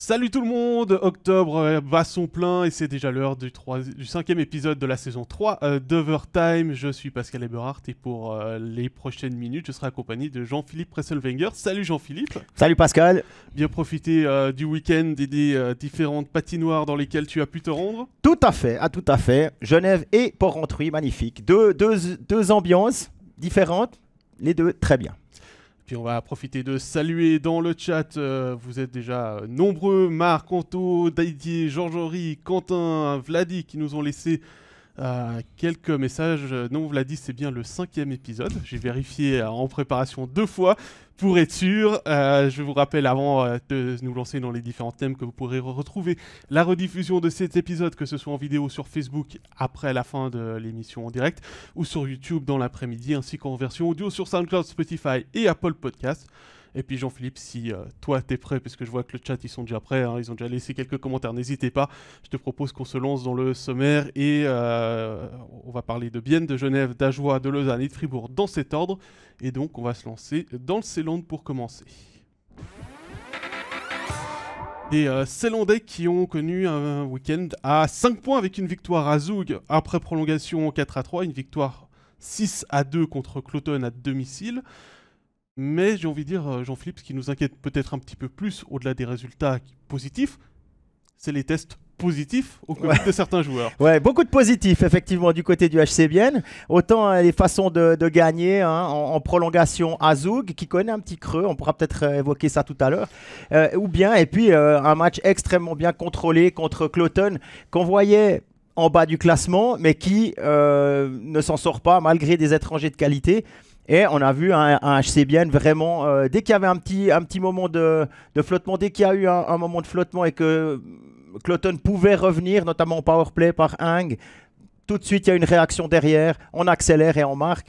Salut tout le monde, octobre bat son plein et c'est déjà l'heure du 5e épisode de la saison 3 d'Overtime. Je suis Pascal Eberhardt et pour les prochaines minutes, je serai accompagné de Jean-Philippe Presselwenger. Salut Jean-Philippe. Salut Pascal. Bien profiter du week-end et des différentes patinoires dans lesquelles tu as pu te rendre. Tout à fait. Genève et Port-Rentruy, magnifique. Deux ambiances différentes, les deux très bien. Puis on va profiter de saluer dans le chat, vous êtes déjà nombreux, Marc, Anto, Didier, Georges-Henri, Quentin, Vladi qui nous ont laissé quelques messages. Non, Vladi, c'est bien le 5e épisode, j'ai vérifié en préparation 2 fois pour être sûr. Je vous rappelle avant de nous lancer dans les différents thèmes que vous pourrez retrouver la rediffusion de cet épisode, que ce soit en vidéo sur Facebook après la fin de l'émission en direct ou sur YouTube dans l'après-midi, ainsi qu'en version audio sur SoundCloud, Spotify et Apple Podcasts. Et puis Jean-Philippe, si toi t'es prêt, parce que je vois que le chat ils sont déjà prêts, hein, ils ont déjà laissé quelques commentaires, n'hésitez pas, je te propose qu'on se lance dans le sommaire et on va parler de Bienne, de Genève, d'Ajoie, de Lausanne et de Fribourg dans cet ordre. Et donc on va se lancer dans le Seeland pour commencer. Des Seelandais qui ont connu un week-end à 5 points avec une victoire à Zoug après prolongation 4-3, une victoire 6-2 contre Cloton à domicile. Mais j'ai envie de dire, Jean-Philippe, ce qui nous inquiète peut-être un petit peu plus, au-delà des résultats positifs, c'est les tests positifs au Covid de certains joueurs. Ouais, beaucoup de positifs, effectivement, du côté du HC Bienne. Autant les façons de gagner en prolongation à Zoug, qui connaît un petit creux, on pourra peut-être évoquer ça tout à l'heure. Ou bien, et puis un match extrêmement bien contrôlé contre Cloton, qu'on voyait en bas du classement, mais qui ne s'en sort pas malgré des étrangers de qualité. Et on a vu un HC Bienne vraiment, dès qu'il y avait un petit moment de flottement, dès qu'il y a eu un moment de flottement et que Cloton pouvait revenir, notamment au powerplay par Hing, tout de suite il y a une réaction derrière, on accélère et on marque.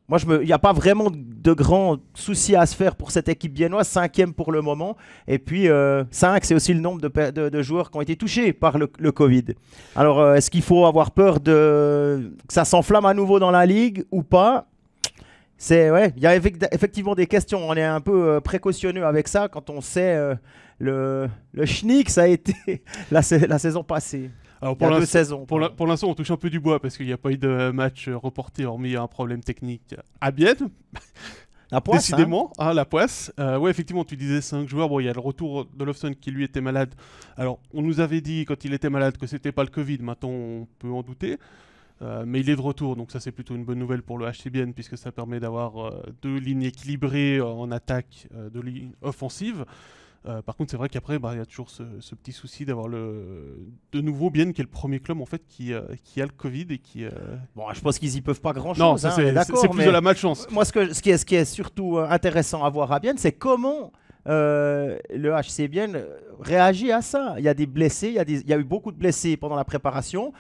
Moi, il n'y a pas vraiment de grands soucis à se faire pour cette équipe biennoise, 5e pour le moment. Et puis 5, c'est aussi le nombre de joueurs qui ont été touchés par le Covid. Alors, est-ce qu'il faut avoir peur que ça s'enflamme à nouveau dans la ligue ou pas ? Il y a effectivement des questions. On est un peu précautionneux avec ça quand on sait le schnick, ça a été la saison passée. Alors pour l'instant, on touche un peu du bois parce qu'il n'y a pas eu de match reporté, hormis un problème technique à Bienne. La poisse, décidément, la poisse. Ouais, effectivement, tu disais 5 joueurs. Bon, il y a le retour de Lofton qui lui était malade. Alors, on nous avait dit quand il était malade que c'était pas le Covid. Maintenant, on peut en douter. Mais il est de retour, donc ça c'est plutôt une bonne nouvelle pour le HC Bienne puisque ça permet d'avoir 2 lignes équilibrées en attaque, 2 lignes offensives. Par contre, c'est vrai qu'après, il y a toujours ce petit souci d'avoir de nouveau Bienne qui est le premier club en fait qui a le Covid et qui. Bon, je pense qu'ils y peuvent pas grand-chose. Non, ça, c'est plus de la malchance. Moi, ce qui est surtout intéressant à voir à Bienne, c'est comment le HC Bienne réagit à ça. Il y a des blessés, il y a eu beaucoup de blessés pendant la préparation.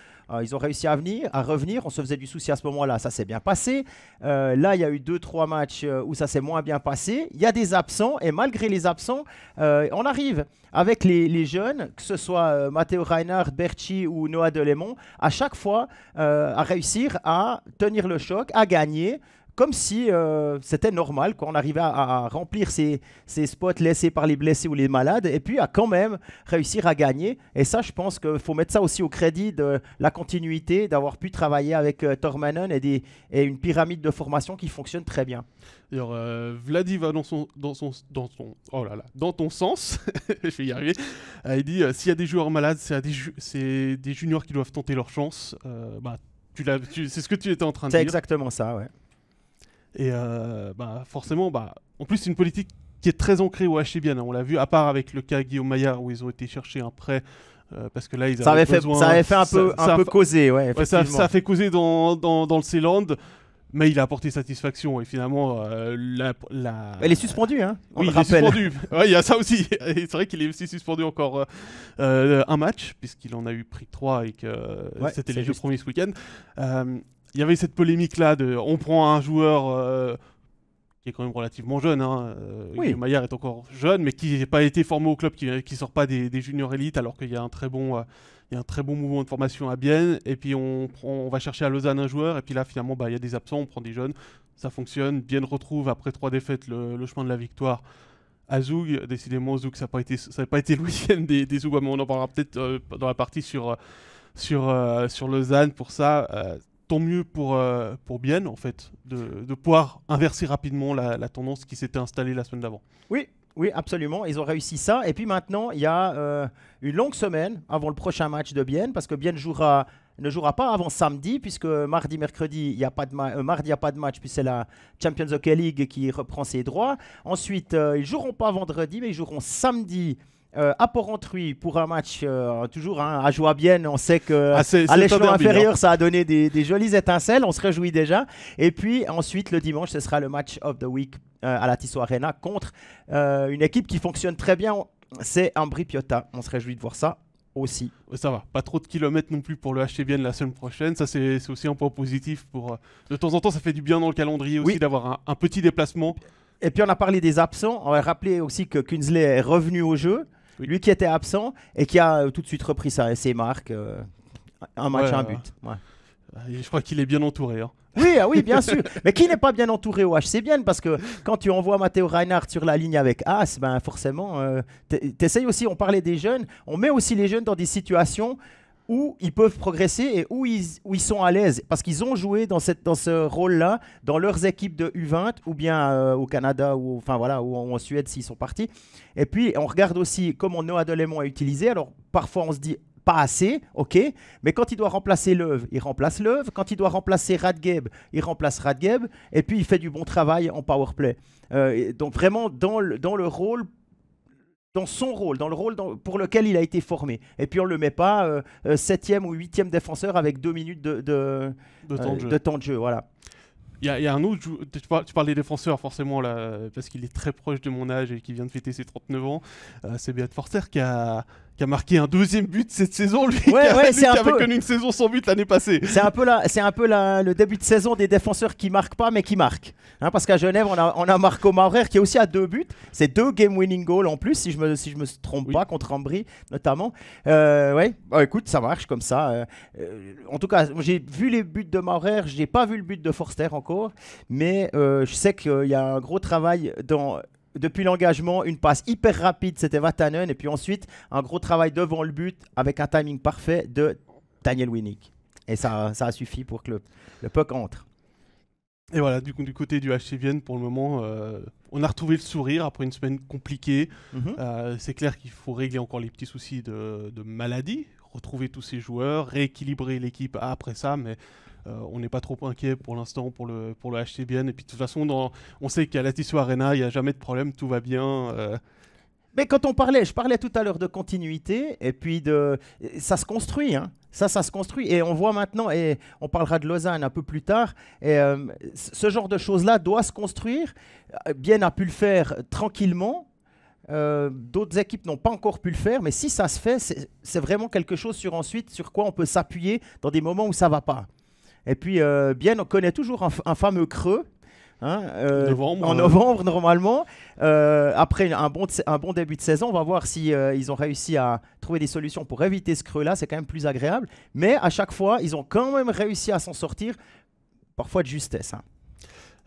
Ils ont réussi à revenir. On se faisait du souci à ce moment-là. Ça s'est bien passé. Là, il y a eu 2-3 matchs où ça s'est moins bien passé. Il y a des absents. Et malgré les absents, on arrive avec les jeunes, que ce soit Matteo Reinhardt, Berchi ou Noah Delémont, à chaque fois à réussir à tenir le choc, à gagner. Comme si c'était normal, quoi. On arrivait à remplir ces spots laissés par les blessés ou les malades, et puis à quand même réussir à gagner. Et ça, je pense qu'il faut mettre ça aussi au crédit de la continuité, d'avoir pu travailler avec Tormanen et une pyramide de formation qui fonctionne très bien. D'ailleurs, Vladi va dans ton sens, je vais y arriver. Il dit s'il y a des joueurs malades, c'est des juniors qui doivent tenter leur chance. C'est ce que tu étais en train de dire. C'est exactement ça, ouais. Et forcément, en plus, c'est une politique qui est très ancrée au HC Bienne. On l'a vu, à part avec le cas Guillaume Maillard, où ils ont été chercher un prêt, parce que là, ils avaient besoin... Ça avait fait un peu causer, ouais, effectivement. Ça a fait causer dans le Seeland, mais il a apporté satisfaction. Et finalement, il est suspendu, hein. Oui, il est suspendu. Ouais, il y a ça aussi. Et c'est vrai qu'il est aussi suspendu encore un match, puisqu'il en a eu pris 3 et que c'était les 2 premiers ce week-end. Il y avait cette polémique-là on prend un joueur qui est quand même relativement jeune. Guillaume Maillard est encore jeune, mais qui n'a pas été formé au club, qui ne sort pas des juniors élites, alors qu'il y a un très bon mouvement de formation à Bienne. Et puis on va chercher à Lausanne un joueur, et puis là finalement il y a des absents, on prend des jeunes. Ça fonctionne. Bienne retrouve après 3 défaites le chemin de la victoire à Zoug. Décidément, Zoug, ça n'a pas été le week-end des Zougois, mais on en parlera peut-être dans la partie sur Lausanne pour ça. Tant mieux pour Bienne, en fait, de pouvoir inverser rapidement la tendance qui s'était installée la semaine d'avant. Oui, absolument. Ils ont réussi ça. Et puis maintenant, il y a une longue semaine avant le prochain match de Bienne, parce que Bienne ne jouera pas avant samedi, puisque mardi, mercredi, il n'y a pas de mardi, il n'y a pas de match, puis c'est la Champions Hockey League qui reprend ses droits. Ensuite, ils ne joueront pas vendredi, mais ils joueront samedi à Porrentruy pour un match toujours à Joie-Bienne. On sait qu'à l'échelon inférieur, ça a donné des jolies étincelles. On se réjouit déjà. Et puis ensuite, le dimanche, ce sera le match of the week à la Tissot Arena contre une équipe qui fonctionne très bien. C'est Ambri Piotta. On se réjouit de voir ça aussi. Ça va, pas trop de kilomètres non plus pour le HC Bienne la semaine prochaine. Ça, c'est aussi un point positif. De temps en temps, ça fait du bien dans le calendrier aussi d'avoir un petit déplacement. Et puis on a parlé des absents. On va rappeler aussi que Kunzley est revenu au jeu. Oui. Lui qui était absent et qui a tout de suite repris ses marques. Un match, un but. Ouais. Je crois qu'il est bien entouré. Hein. Oui, bien sûr. Mais qui n'est pas bien entouré au HC Bienne? Parce que quand tu envoies Matteo Reinhardt sur la ligne avec As, ben forcément, t'essayes aussi, on parlait des jeunes, on met aussi les jeunes dans des situations où ils peuvent progresser et où ils sont à l'aise. Parce qu'ils ont joué dans ce rôle-là, dans leurs équipes de U20 ou bien au Canada ou en Suède s'ils sont partis. Et puis, on regarde aussi comment Noah Delémont a utilisé. Alors, parfois, on se dit pas assez, ok, mais quand il doit remplacer Löw, il remplace Löw. Quand il doit remplacer Radgeb, il remplace Radgeb. Et puis, il fait du bon travail en powerplay. Donc, vraiment, dans le rôle, dans son rôle, dans le rôle pour lequel il a été formé. Et puis on ne le met pas 7e ou 8e défenseur avec 2 minutes de temps de jeu. Voilà. Il y a un autre, tu parles des défenseurs forcément, là, parce qu'il est très proche de mon âge et qui vient de fêter ses 39 ans. C'est Beat Forster qui a marqué un 2e but cette saison, lui, qui avait connu une saison sans but l'année passée. C'est un peu le début de saison des défenseurs qui marquent pas, mais qui marquent. Hein, parce qu'à Genève, on a Marco Maurer qui est aussi à 2 buts. C'est 2 game-winning goals en plus, si je me trompe pas, contre Ambry notamment. Écoute, ça marche comme ça. En tout cas, j'ai vu les buts de Maurer, je n'ai pas vu le but de Forster encore, mais je sais qu'il y a un gros travail depuis l'engagement, une passe hyper rapide, c'était Vatanen, et puis ensuite, un gros travail devant le but avec un timing parfait de Daniel Winnick. Et ça a suffi pour que le puck entre. Et voilà, du côté du HC Vienne, pour le moment, on a retrouvé le sourire après une semaine compliquée. C'est clair qu'il faut régler encore les petits soucis de maladie, retrouver tous ces joueurs, rééquilibrer l'équipe après ça, mais on n'est pas trop inquiet pour l'instant pour le HC Bienne. Et puis de toute façon, on sait qu'à la Tissot Arena, il n'y a jamais de problème, tout va bien. Mais quand je parlais tout à l'heure de continuité, et puis ça se construit, hein. Ça se construit. Et on voit maintenant, et on parlera de Lausanne un peu plus tard, et ce genre de choses-là doit se construire. Bienne a pu le faire tranquillement. D'autres équipes n'ont pas encore pu le faire, mais si ça se fait, c'est vraiment quelque chose sur quoi on peut s'appuyer dans des moments où ça ne va pas. Et puis, Bienne, on connaît toujours un fameux creux. Hein, en novembre, normalement. Après un bon début de saison, on va voir si ils ont réussi à trouver des solutions pour éviter ce creux-là. C'est quand même plus agréable. Mais à chaque fois, ils ont quand même réussi à s'en sortir, parfois de justesse. Hein.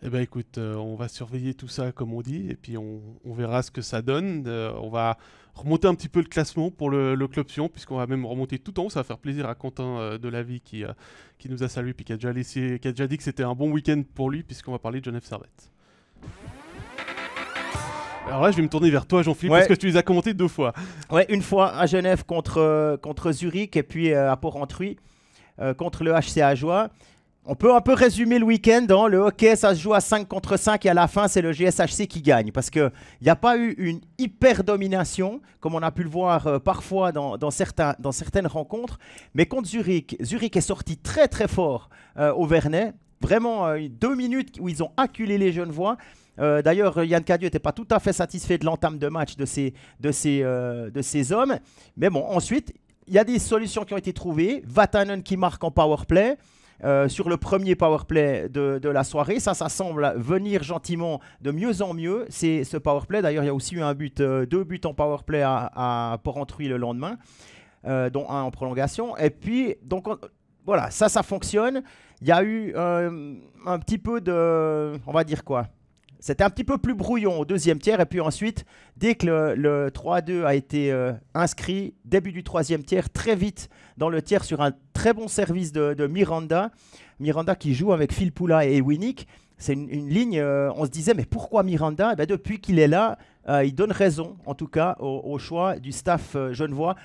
Eh bien, écoute, on va surveiller tout ça, comme on dit, et puis on verra ce que ça donne. On va remonter un petit peu le classement pour le Club Sion, puisqu'on va même remonter tout en haut. Ça va faire plaisir à Quentin Delavie qui nous a salué, puis qui a déjà dit que c'était un bon week-end pour lui, puisqu'on va parler de Genève Servette. Alors là, je vais me tourner vers toi, Jean-Philippe, parce que tu les as commentés 2 fois. Ouais, une fois à Genève contre Zurich, et puis à Porrentruy contre le HC Ajoie. On peut un peu résumer le week-end. Hein. Le hockey, ça se joue à 5 contre 5 et à la fin, c'est le GSHC qui gagne. Parce qu'il n'y a pas eu une hyper domination, comme on a pu le voir parfois dans certaines rencontres. Mais contre Zurich est sorti très très fort au Vernet. Vraiment 2 minutes où ils ont acculé les Genevois. D'ailleurs, Yann Cadieux n'était pas tout à fait satisfait de l'entame de match de ces hommes. Mais bon, ensuite, il y a des solutions qui ont été trouvées. Vatanen qui marque en powerplay. Sur le premier powerplay de la soirée. Ça semble venir gentiment de mieux en mieux, ce powerplay. D'ailleurs, il y a aussi eu 2 buts en powerplay à Porrentruy le lendemain, dont un en prolongation. Et puis, donc, voilà, ça fonctionne. Il y a eu un petit peu de... On va dire quoi ? c'était un petit peu plus brouillon au deuxième tiers. Et puis ensuite, dès que le 3-2 a été inscrit, début du troisième tiers, très vite dans le tiers sur un très bon service de Miranda. Miranda qui joue avec Phil Poula et Winnick. C'est une ligne, on se disait, mais pourquoi Miranda? Eh bien, depuis qu'il est là, il donne raison, en tout cas, au choix du staff genevois.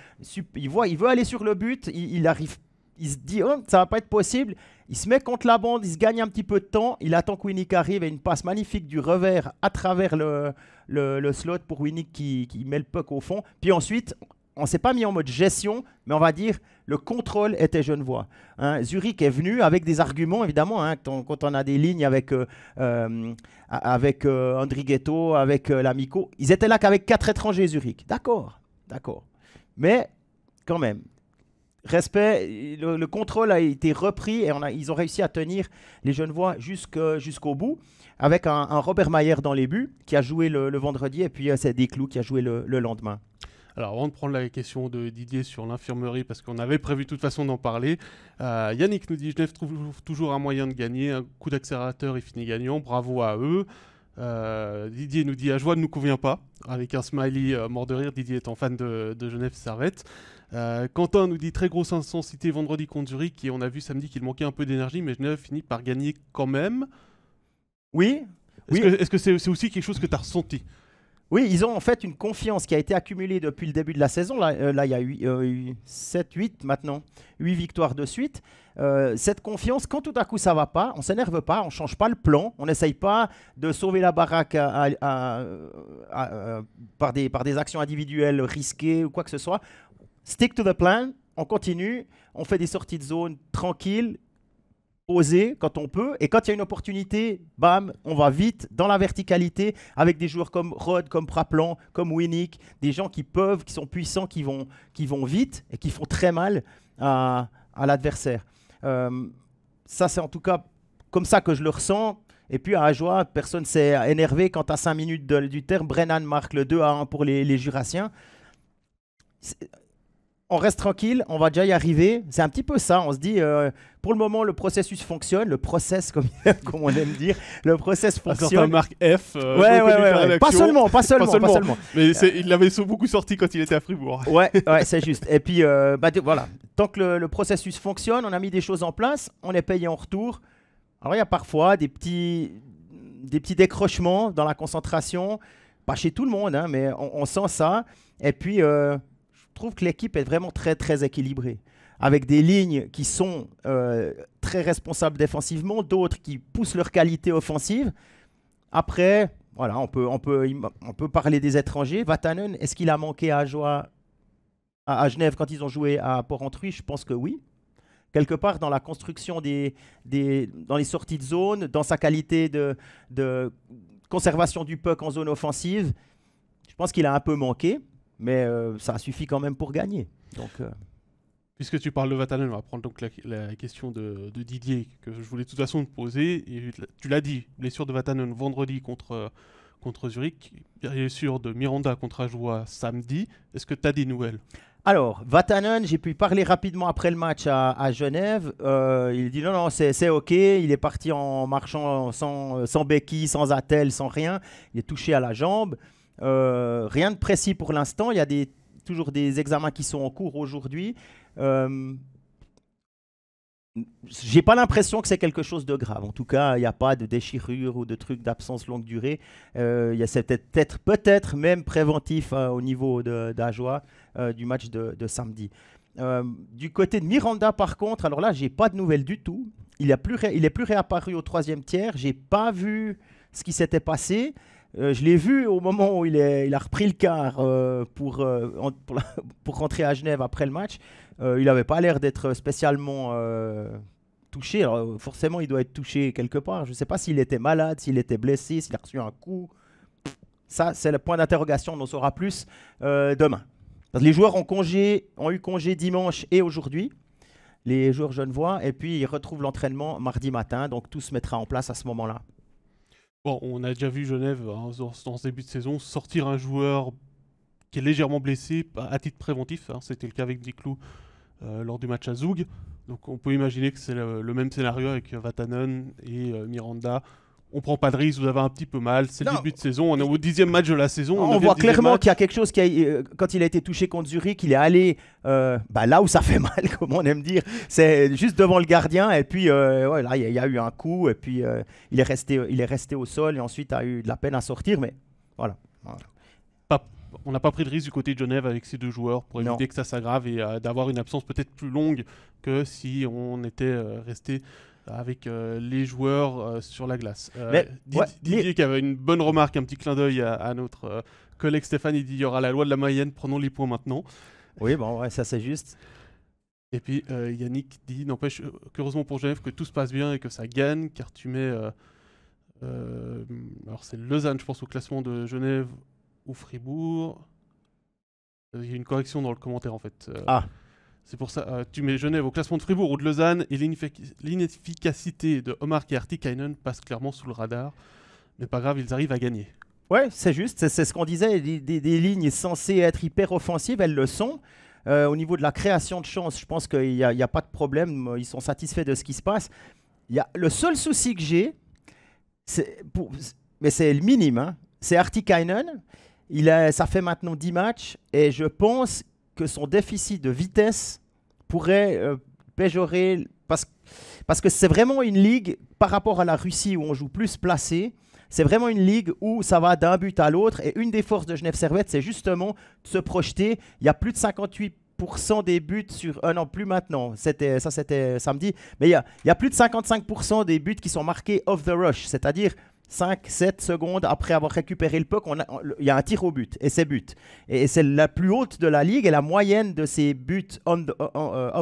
Il veut aller sur le but, il se dit, oh, ça ne va pas être possible. Il se met contre la bande, il se gagne un petit peu de temps. Il attend que Winnick arrive et une passe magnifique du revers à travers le slot pour Winnick qui met le puck au fond. Puis ensuite, on ne s'est pas mis en mode gestion, mais on va dire le contrôle était genevois. Hein, Zurich est venu avec des arguments, évidemment, hein, quand on a des lignes avec Andrighetto, avec Lamico. Ils étaient là qu'avec 4 étrangers, Zurich. D'accord. Mais quand même, respect, le contrôle a été repris et ils ont réussi à tenir les Genevois jusqu'au bout, avec un Robert Mayer dans les buts, qui a joué le vendredi, et puis c'est Desclous qui a joué le lendemain. Alors, avant de prendre la question de Didier sur l'infirmerie, parce qu'on avait prévu de toute façon d'en parler, Yannick nous dit « Genève trouve toujours un moyen de gagner, un coup d'accélérateur, il finit gagnant, bravo à eux ». Didier nous dit « Ajoie ne nous convient pas », avec un smiley mort de rire, Didier étant fan de Genève Servette. Quentin nous dit « Très grosse intensité vendredi contre Zurich, et on a vu samedi qu'il manquait un peu d'énergie, mais Genève finit par gagner quand même ». Oui. Est-ce que c'est aussi quelque chose que tu as ressenti ? Oui, ils ont en fait une confiance qui a été accumulée depuis le début de la saison. Là il y a eu 7, 8 maintenant, 8 victoires de suite. Cette confiance, quand tout à coup ça ne va pas, on ne s'énerve pas, on ne change pas le plan, on n'essaye pas de sauver la baraque par des actions individuelles risquées ou quoi que ce soit. Stick to the plan, on continue, on fait des sorties de zone tranquilles, oser quand on peut, et quand il y a une opportunité, bam, on va vite dans la verticalité avec des joueurs comme Rod, comme Praplan, comme Winnick, des gens qui sont puissants, qui vont vite et qui font très mal à l'adversaire. Ça, c'est en tout cas comme ça que je le ressens. Et puis à Ajoie, personne s'est énervé quand à 5 minutes du terme, Brennan marque le 2-1 pour les Jurassiens. On reste tranquille, on va déjà y arriver. C'est un petit peu ça. On se dit, pour le moment, le processus fonctionne. Le process, comme on aime dire, le process fonctionne. Certains marque F. Ouais. Pas seulement. Mais il l'avait beaucoup sorti quand il était à Fribourg. Ouais, c'est juste. Et puis, voilà. Tant que le processus fonctionne, on a mis des choses en place, on est payé en retour. Alors, il y a parfois des petits décrochements dans la concentration. Pas chez tout le monde, hein, mais on sent ça. Et puis... Je trouve que l'équipe est vraiment très, très équilibrée, avec des lignes qui sont très responsables défensivement, d'autres qui poussent leur qualité offensive. Après, voilà, on peut parler des étrangers. Vatanen, est-ce qu'il a manqué à Genève quand ils ont joué à Porrentruy? Je pense que oui. Quelque part, dans la construction dans les sorties de zone, dans sa qualité de conservation du puck en zone offensive, je pense qu'il a un peu manqué. Mais ça suffit quand même pour gagner. Donc, Puisque tu parles de Vatanen, on va prendre donc la question de Didier que je voulais de toute façon te poser. Et tu l'as dit, blessure de Vatanen vendredi contre Zurich, blessure de Miranda contre Ajoie samedi. Est-ce que tu as des nouvelles? Alors, Vatanen, j'ai pu parler rapidement après le match à Genève. Il dit non, c'est OK. Il est parti en marchant sans béquille, sans attelle, sans rien. Il est touché à la jambe. Rien de précis pour l'instant. Il y a toujours des examens qui sont en cours aujourd'hui. J'ai pas l'impression que c'est quelque chose de grave. En tout cas, il n'y a pas de déchirure ou de trucs d'absence longue durée. C'est peut-être même préventif au niveau d'Ajoie du match de samedi. Du côté de Miranda, par contre, alors là, j'ai pas de nouvelles du tout. Il est plus réapparu au troisième tiers. J'ai pas vu ce qui s'était passé. Je l'ai vu au moment où il a repris le quart pour rentrer à Genève après le match. Il n'avait pas l'air d'être spécialement touché. Alors, forcément, il doit être touché quelque part. Je ne sais pas s'il était malade, s'il était blessé, s'il a reçu un coup. Ça, c'est le point d'interrogation. On en saura plus demain. Parce que les joueurs ont eu congé dimanche et aujourd'hui, les joueurs genevois. Et puis, ils retrouvent l'entraînement mardi matin. Donc, tout se mettra en place à ce moment-là. Bon, on a déjà vu Genève dans ce début de saison sortir un joueur qui est légèrement blessé à titre préventif. Hein, c'était le cas avec Desclous lors du match à Zoug. Donc on peut imaginer que c'est le même scénario avec Vatanen et Miranda. on prend pas de risque, vous avez un petit peu mal, c'est le Non. début de saison, on est au 10e match de la saison. On voit clairement qu'il y a quelque chose quand il a été touché contre Zurich, il est allé là où ça fait mal, comme on aime dire. C'est juste devant le gardien et puis ouais, là il y a eu un coup et puis il est resté au sol et ensuite a eu de la peine à sortir, mais voilà. On n'a pas pris de risque du côté de Genève avec ces deux joueurs pour éviter que ça s'aggrave et d'avoir une absence peut-être plus longue que si on était resté avec les joueurs sur la glace. Didier qui avait une bonne remarque, un petit clin d'œil à notre collègue Stéphane, il dit il y aura la loi de la moyenne, prenons les points maintenant. Oui, bon, ouais, ça c'est juste. Et puis Yannick dit n'empêche qu'heureusement pour Genève que tout se passe bien et que ça gagne, car tu mets... alors c'est Lausanne, je pense, au classement de Genève ou Fribourg. Il y a une correction dans le commentaire en fait. C'est pour ça, tu mets Genève au classement de Fribourg ou de Lausanne et l'inefficacité de Omar et Artikainen passe clairement sous le radar. Mais pas grave, ils arrivent à gagner. Ouais, c'est juste, c'est ce qu'on disait, des lignes censées être hyper offensives, elles le sont. Au niveau de la création de chances, je pense qu'il n'y a pas de problème, ils sont satisfaits de ce qui se passe. Le seul souci que j'ai, mais c'est le minime, hein, c'est Artikainen. Ça fait maintenant 10 matchs et je pense que son déficit de vitesse pourrait péjorer parce que c'est vraiment une ligue par rapport à la Russie où on joue plus placé. C'est vraiment une ligue où ça va d'un but à l'autre et une des forces de Genève Servette, c'est justement de se projeter. Il y a plus de 58% des buts sur un an, plus maintenant. C'était samedi. Mais il y a plus de 55% des buts qui sont marqués off the rush, c'est-à-dire 5-7 secondes après avoir récupéré le puck, il y a un tir au but et c'est but. Et c'est la plus haute de la ligue et la off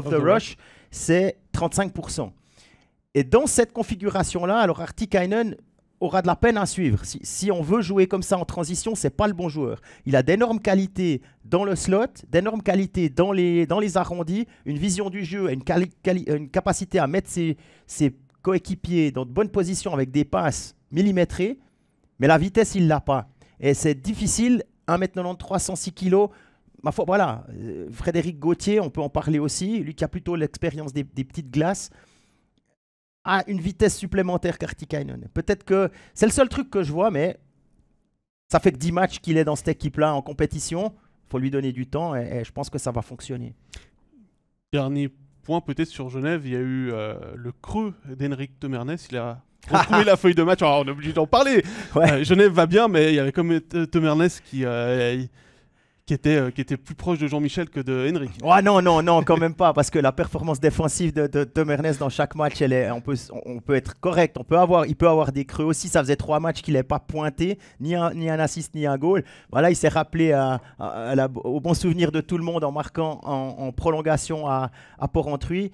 the rush, c'est 35%. Et dans cette configuration-là, alors Artikainen aura de la peine à suivre. Si on veut jouer comme ça en transition, c'est pas le bon joueur. Il a d'énormes qualités dans le slot, d'énormes qualités dans les arrondis, une vision du jeu, une capacité à mettre ses coéquipiers dans de bonnes positions avec des passes millimétrées, mais la vitesse, il l'a pas. Et c'est difficile, 1m90, 306 kg. Ma foi, voilà, Frédéric Gauthier, on peut en parler aussi, lui qui a plutôt l'expérience des petites glaces, a une vitesse supplémentaire qu'Artikainen. Peut-être que c'est le seul truc que je vois, mais ça fait que 10 matchs qu'il est dans cette équipe-là en compétition. Il faut lui donner du temps et je pense que ça va fonctionner. Dernier point peut-être sur Genève, il y a eu le creux d'Henrik Temernes. Il a retrouvé la feuille de match. Alors, on est obligé d'en parler. Ouais. Genève va bien, mais il y avait comme Temernes qui était plus proche de Jean-Michel que de Henrik. Oh, non, quand même pas, parce que la performance défensive de Temernes dans chaque match, on peut être correct. Il peut avoir des creux aussi. Ça faisait 3 matchs qu'il n'avait pas pointé, ni un assist, ni un goal. Voilà, il s'est rappelé au bon souvenir de tout le monde en marquant en prolongation à Porrentruy.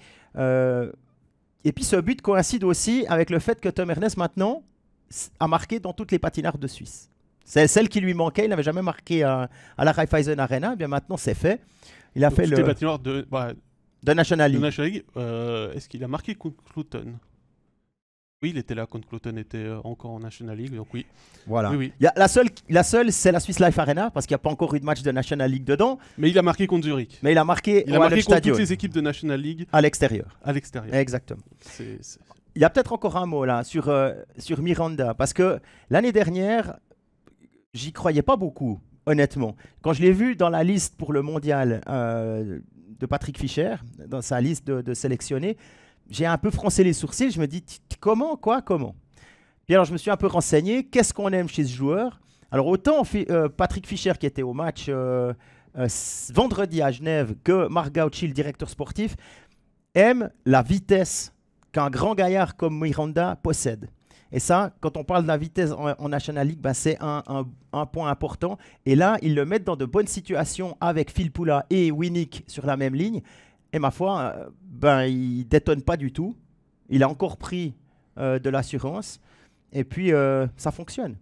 Et puis ce but coïncide aussi avec le fait que Temernes maintenant a marqué dans toutes les patinoires de Suisse. C'est celle qui lui manquait. Il n'avait jamais marqué à la Raiffeisen Arena. Bien maintenant, c'est fait. Il a fait le patinoire de National League. Est-ce qu'il a marqué contre Clouton? Oui, il était là quand Clouton était encore en National League. Donc oui. Voilà. Oui. La seule, c'est la Swiss Life Arena parce qu'il n'y a pas encore eu de match de National League dedans. Mais il a marqué contre Zurich. Mais il a marqué contre toutes les équipes de National League à l'extérieur. Exactement. Il y a peut-être encore un mot là sur Miranda parce que l'année dernière. J'y croyais pas beaucoup, honnêtement. Quand je l'ai vu dans la liste pour le mondial de Patrick Fischer, dans sa liste de sélectionnés, j'ai un peu froncé les sourcils. Je me dis, comment. Puis alors, je me suis un peu renseigné. Qu'est-ce qu'on aime chez ce joueur? Alors, autant Patrick Fischer, qui était au match vendredi à Genève, que Marc Gauchi, le directeur sportif, aime la vitesse qu'un grand gaillard comme Miranda possède. Et ça, quand on parle de la vitesse en National League, c'est un point important. Et là, ils le mettent dans de bonnes situations avec Phil Poula et Winnick sur la même ligne. Et ma foi, il ne détonne pas du tout. Il a encore pris de l'assurance. Et puis, ça fonctionne.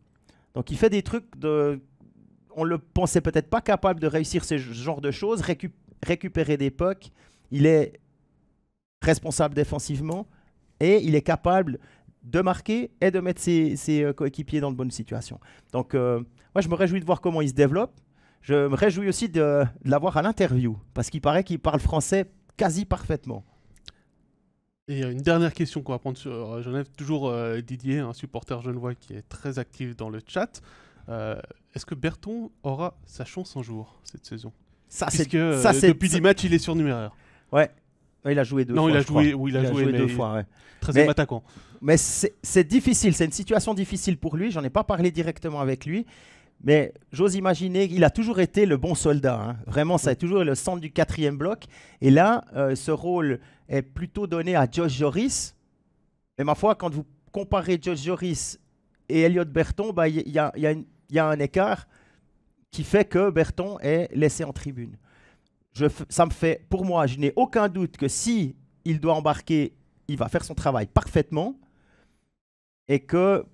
Donc, il fait des trucs on ne le pensait peut-être pas capable de réussir ce genre de choses. Récupérer des pucks. Il est responsable défensivement. Et il est capable de marquer et de mettre ses coéquipiers dans de bonnes situations. Donc, moi, je me réjouis de voir comment il se développe. Je me réjouis aussi de l'avoir à l'interview, parce qu'il paraît qu'il parle français quasi parfaitement. Et une dernière question qu'on va prendre sur Genève, toujours Didier, un supporter genevois qui est très actif dans le chat. Est-ce que Berton aura sa chance un jour cette saison? Puisque depuis 10 matchs, il est surnuméraire. Ouais. Il a joué deux fois. Non, il a joué deux fois. Ouais. 13e attaquant. Mais c'est difficile, c'est une situation difficile pour lui. J'en ai pas parlé directement avec lui. Mais j'ose imaginer qu'il a toujours été le bon soldat. Hein. Vraiment, ça a toujours le centre du 4e bloc. Et là, ce rôle est plutôt donné à Josh Joris. Et ma foi, quand vous comparez Josh Joris et Elliot Berton, il y a un écart qui fait que Berton est laissé en tribune. Ça me fait, pour moi, je n'ai aucun doute que si il doit embarquer, il va faire son travail parfaitement et que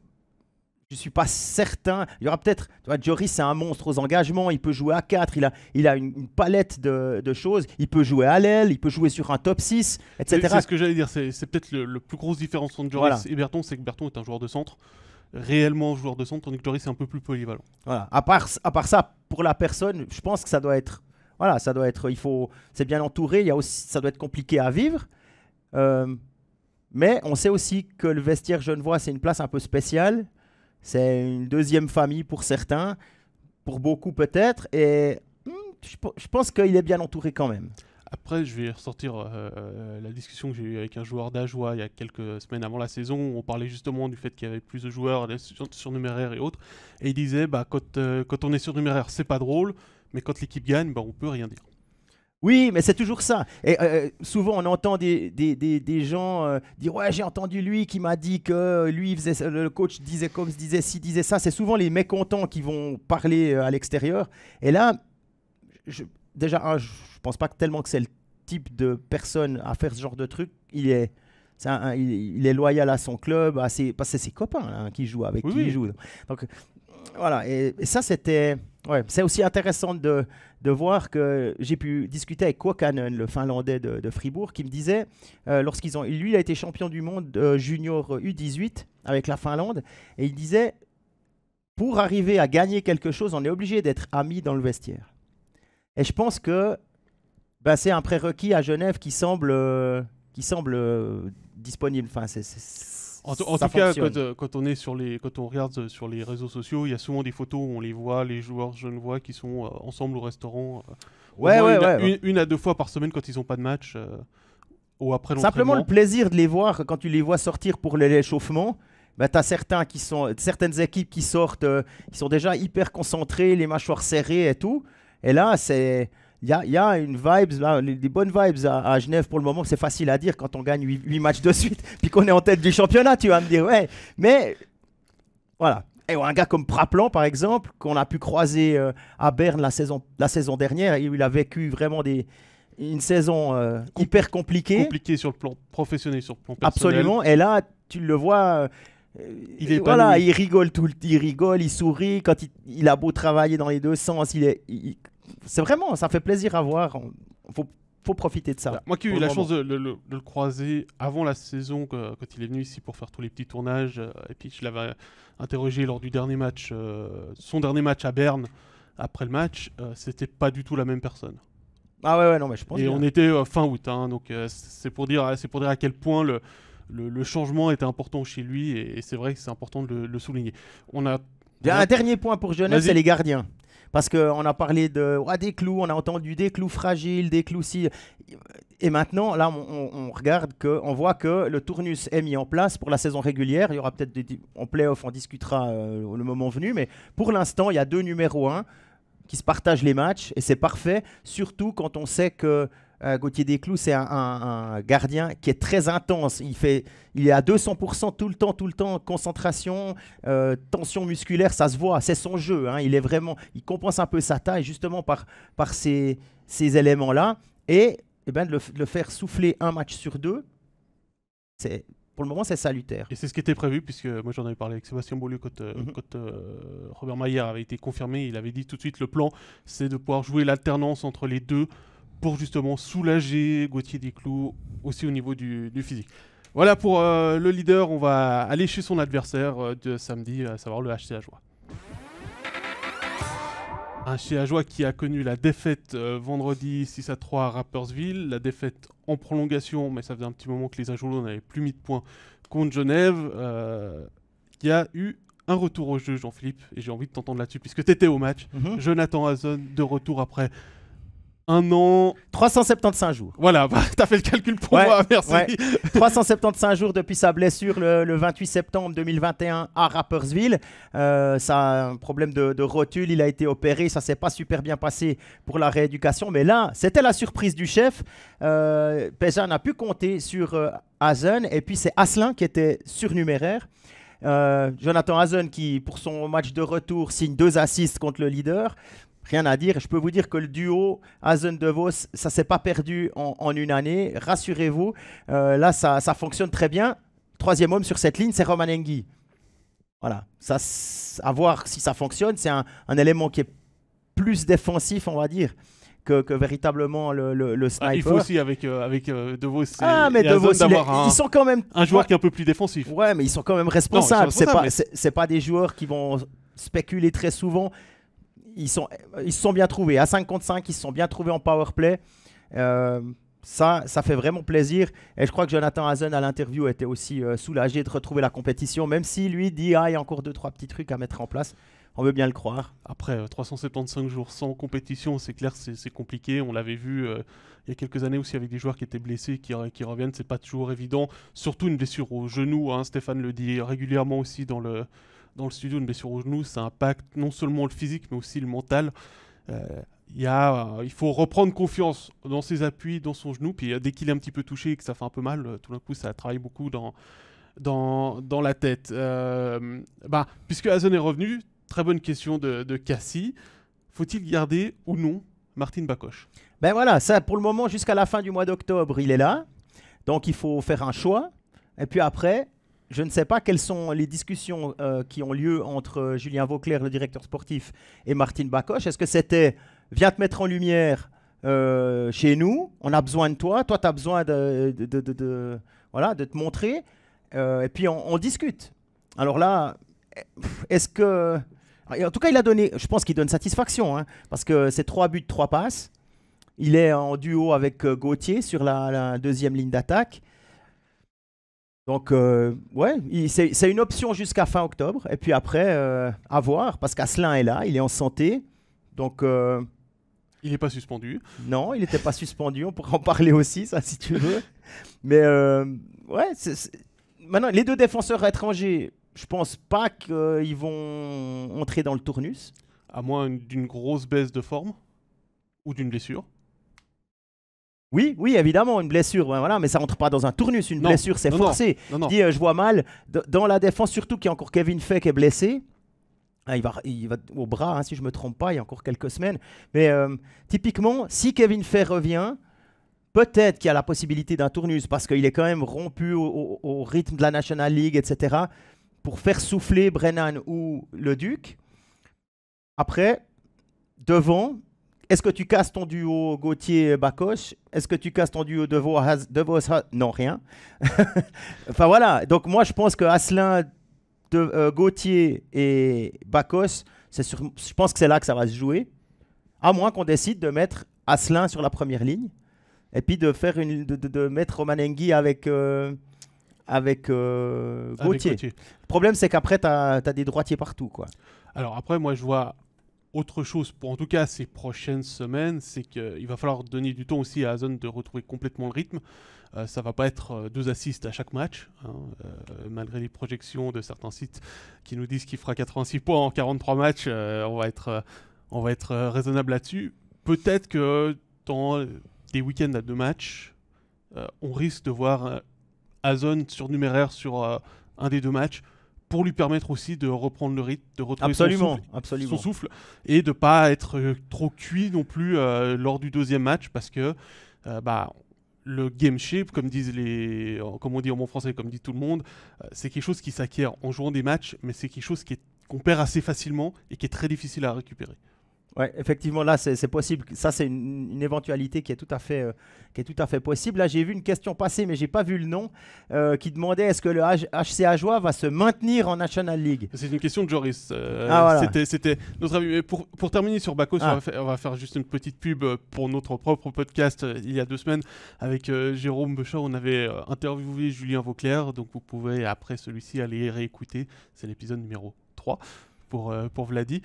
je ne suis pas certain. Il y aura peut-être, tu vois, Joris, c'est un monstre aux engagements, il peut jouer à 4, il a une palette de choses, il peut jouer à l'aile, il peut jouer sur un top 6, etc. C'est ce que j'allais dire, c'est peut-être le plus grosse différence entre Joris et Berton, c'est que Berton est un joueur de centre, réellement joueur de centre, tandis que Joris est un peu plus polyvalent. Voilà. À part ça, pour la personne, je pense que ça doit être, voilà, ça doit être, c'est bien entouré, ça doit être compliqué à vivre. Mais on sait aussi que le vestiaire genevois, c'est une place un peu spéciale. C'est une deuxième famille pour certains, pour beaucoup peut-être. Et je pense qu'il est bien entouré quand même. Après, je vais ressortir la discussion que j'ai eue avec un joueur d'Ajoie il y a quelques semaines avant la saison, où on parlait justement du fait qu'il y avait plus de joueurs surnuméraires et autres. Et il disait, quand on est surnuméraire, c'est pas drôle, mais quand l'équipe gagne, on peut rien dire. Oui, mais c'est toujours ça. Et souvent, on entend des gens dire « Ouais, j'ai entendu lui qui m'a dit que lui, le coach disait comme, disait ci, disait ça. » C'est souvent les mécontents qui vont parler à l'extérieur. Et là, je pense pas tellement que c'est le type de personne à faire ce genre de truc. Il est loyal à son club, parce que c'est ses copains qui jouent avec qui il joue. Donc, voilà. Et ça, c'était... Ouais, c'est aussi intéressant de voir que j'ai pu discuter avec Kuokkanen, le Finlandais de Fribourg, qui me disait, lui, il a été champion du monde junior U18 avec la Finlande, et il disait, pour arriver à gagner quelque chose, on est obligé d'être amis dans le vestiaire. Et je pense que c'est un prérequis à Genève qui semble disponible. Enfin, en tout cas, quand on regarde sur les réseaux sociaux, il y a souvent des photos où on les voit, les joueurs genevois qui sont ensemble au restaurant. Une à deux fois par semaine quand ils n'ont pas de match ou après l'entraînement. Simplement le plaisir de les voir quand tu les vois sortir pour l'échauffement. Tu as certaines équipes qui sortent, qui sont déjà hyper concentrées, les mâchoires serrées et tout. Et là, il y a une vibe, des bonnes vibes à Genève pour le moment. C'est facile à dire quand on gagne 8 matchs de suite, puis qu'on est en tête du championnat, tu vas me dire, ouais. Mais voilà. Et un gars comme Praplan, par exemple, qu'on a pu croiser à Berne la saison dernière, il a vécu vraiment une saison hyper compliquée. Compliquée sur le plan professionnel, sur le plan personnel. Absolument. Et là, tu le vois... il rigole il rigole, il sourit. Quand il a beau travailler dans les deux sens, c'est vraiment, ça fait plaisir à voir. Faut profiter de ça. Moi qui ai eu la chance de le croiser avant la saison, quand il est venu ici pour faire tous les petits tournages, et puis je l'avais interrogé lors du dernier match, son dernier match à Berne. Après le match, c'était pas du tout la même personne. Ah ouais, non, mais je pense. Et on était fin août, donc c'est pour dire à quel point le changement était important chez lui, et c'est vrai que c'est important de le souligner. Un dernier point pour Genève, c'est les gardiens. Parce qu'on a parlé des clous, on a entendu des clous fragiles, des clous si... Et maintenant, là, on regarde, on voit que le tournus est mis en place pour la saison régulière. Il y aura peut-être en play-off, on discutera le moment venu. Mais pour l'instant, il y a 2 numéros 1 qui se partagent les matchs. Et c'est parfait, surtout quand on sait que Gauthier Desclous, c'est un gardien qui est très intense. Il est à 200% tout le temps, concentration, tension musculaire, ça se voit, c'est son jeu. Il compense un peu sa taille justement par ces éléments-là. Et de le faire souffler un match sur 2, pour le moment, c'est salutaire. Et c'est ce qui était prévu, puisque moi j'en avais parlé avec Sébastien Beaulieu quand Robert Mayer avait été confirmé. Il avait dit tout de suite, le plan, c'est de pouvoir jouer l'alternance entre les deux, pour justement soulager Gauthier Desclous aussi au niveau du physique. Voilà pour le leader, on va aller chez son adversaire de samedi, à savoir le HC Ajoie. Un Chiajois qui a connu la défaite vendredi 6-3 à Rapperswil, la défaite en prolongation, mais ça faisait un petit moment que les Ajoulons n'avaient plus mis de points contre Genève. Il y a eu un retour au jeu, Jean-Philippe, et j'ai envie de t'entendre là-dessus, puisque tu étais au match. Jonathan Hazen de retour après un an. 375 jours. Voilà, t'as fait le calcul pour moi, merci. 375 jours depuis sa blessure le 28 septembre 2021 à Rapperswil. Ça a un problème de rotule, il a été opéré, ça s'est pas super bien passé pour la rééducation. Mais là, c'était la surprise du chef. Pézan a pu compter sur Hazen, et puis c'est Asselin qui était surnuméraire. Jonathan Hazen qui, pour son match de retour, signe 2 assists contre le leader. Rien à dire. Je peux vous dire que le duo Hazen-De Vos, ça ne s'est pas perdu en une année. Rassurez-vous, là, ça fonctionne très bien. Troisième homme sur cette ligne, c'est Roman Engi. Voilà. Ça, à voir si ça fonctionne. C'est un élément qui est plus défensif, on va dire, que véritablement le sniper. Il faut aussi avec De Vos mais De Vos, ils sont quand même un joueur qui est un peu plus défensif. Ouais, mais ils sont quand même responsables. C'est pas des joueurs qui vont spéculer très souvent. Ils se sont bien trouvés. À 5 contre 5, ils se sont bien trouvés en powerplay. Ça fait vraiment plaisir. Et je crois que Jonathan Hazen, à l'interview, était aussi soulagé de retrouver la compétition, même si lui dit il y a encore 2-3 petits trucs à mettre en place. On veut bien le croire. Après 375 jours sans compétition, c'est clair, c'est compliqué. On l'avait vu il y a quelques années aussi avec des joueurs qui étaient blessés, qui reviennent. C'est pas toujours évident. Surtout une blessure au genou. Stéphane le dit régulièrement aussi dans le studio, une blessure au genou, ça impacte non seulement le physique, mais aussi le mental. Il faut reprendre confiance dans ses appuis, dans son genou. Puis dès qu'il est un petit peu touché et que ça fait un peu mal, tout d'un coup, ça travaille beaucoup dans la tête. Puisque Hazen est revenu, très bonne question de Cassie. Faut-il garder ou non Martin Bakoš? Ben voilà, ça pour le moment, jusqu'à la fin du mois d'octobre, il est là. Donc il faut faire un choix. Et puis après, je ne sais pas quelles sont les discussions qui ont lieu entre Julien Vauclair, le directeur sportif, et Martin Bakoš. Est-ce que c'était « viens te mettre en lumière chez nous, on a besoin de toi, toi tu as besoin de te montrer, et puis on discute ». Alors là, est-ce que... En tout cas, il a donné, je pense qu'il donne satisfaction, parce que c'est 3 buts, 3 passes. Il est en duo avec Gauthier sur la deuxième ligne d'attaque. Donc, c'est une option jusqu'à fin octobre. Et puis après, à voir, parce qu'Asselin est là, il est en santé. Donc, il n'est pas suspendu. Non, il n'était pas suspendu. On pourra en parler aussi, ça, si tu veux. Mais, maintenant, les 2 défenseurs étrangers, je ne pense pas qu'ils vont entrer dans le tournus. À moins d'une grosse baisse de forme ou d'une blessure. Oui, évidemment, une blessure, voilà, mais ça rentre pas dans un tournus. Une blessure, c'est forcé. Non. Je vois mal, dans la défense, surtout qu'il y a encore Kevin Fay qui est blessé. Il va au bras, si je ne me trompe pas, il y a encore quelques semaines. Mais typiquement, si Kevin Fay revient, peut-être qu'il y a la possibilité d'un tournus, parce qu'il est quand même rompu au rythme de la National League, etc., pour faire souffler Brennan ou le Duc. Après, devant... Est-ce que tu casses ton duo Gauthier-Bakoš? Est-ce que tu casses ton duo De Vos? Non, rien. Enfin voilà, donc moi je pense que Asselin, Gauthier et Bakoš, je pense que c'est là que ça va se jouer. À moins qu'on décide de mettre Asselin sur la première ligne et puis de mettre Roman Engi avec Gauthier. Le problème c'est qu'après tu as des droitiers partout, quoi. Alors après, moi je vois... Autre chose, pour en tout cas ces prochaines semaines, c'est qu'il va falloir donner du temps aussi à Hazen de retrouver complètement le rythme. Ça va pas être 2 assists à chaque match, malgré les projections de certains sites qui nous disent qu'il fera 86 points en 43 matchs. On va être raisonnable là-dessus. Peut-être que dans des week-ends à 2 matchs, on risque de voir Hazen surnuméraire sur un des 2 matchs, pour lui permettre aussi de reprendre le rythme, de retrouver son souffle, et de ne pas être trop cuit non plus lors du 2e match, parce que le game shape, comme on dit en bon français, comme dit tout le monde, c'est quelque chose qui s'acquiert en jouant des matchs, mais c'est quelque chose qu'on perd assez facilement et qui est très difficile à récupérer. Ouais, effectivement, là, c'est possible. Ça, c'est une éventualité qui est tout à fait possible. Là, j'ai vu une question passer, mais j'ai pas vu le nom, qui demandait est-ce que le HC Ajoie va se maintenir en National League? C'est une question de Joris. Voilà. C'était notre avis. Mais pour terminer sur Bakos, on va faire juste une petite pub pour notre propre podcast il y a 2 semaines avec Jérôme Bechard. On avait interviewé Julien Vauclair, donc vous pouvez après celui-ci aller réécouter. C'est l'épisode numéro 3 pour Vladi.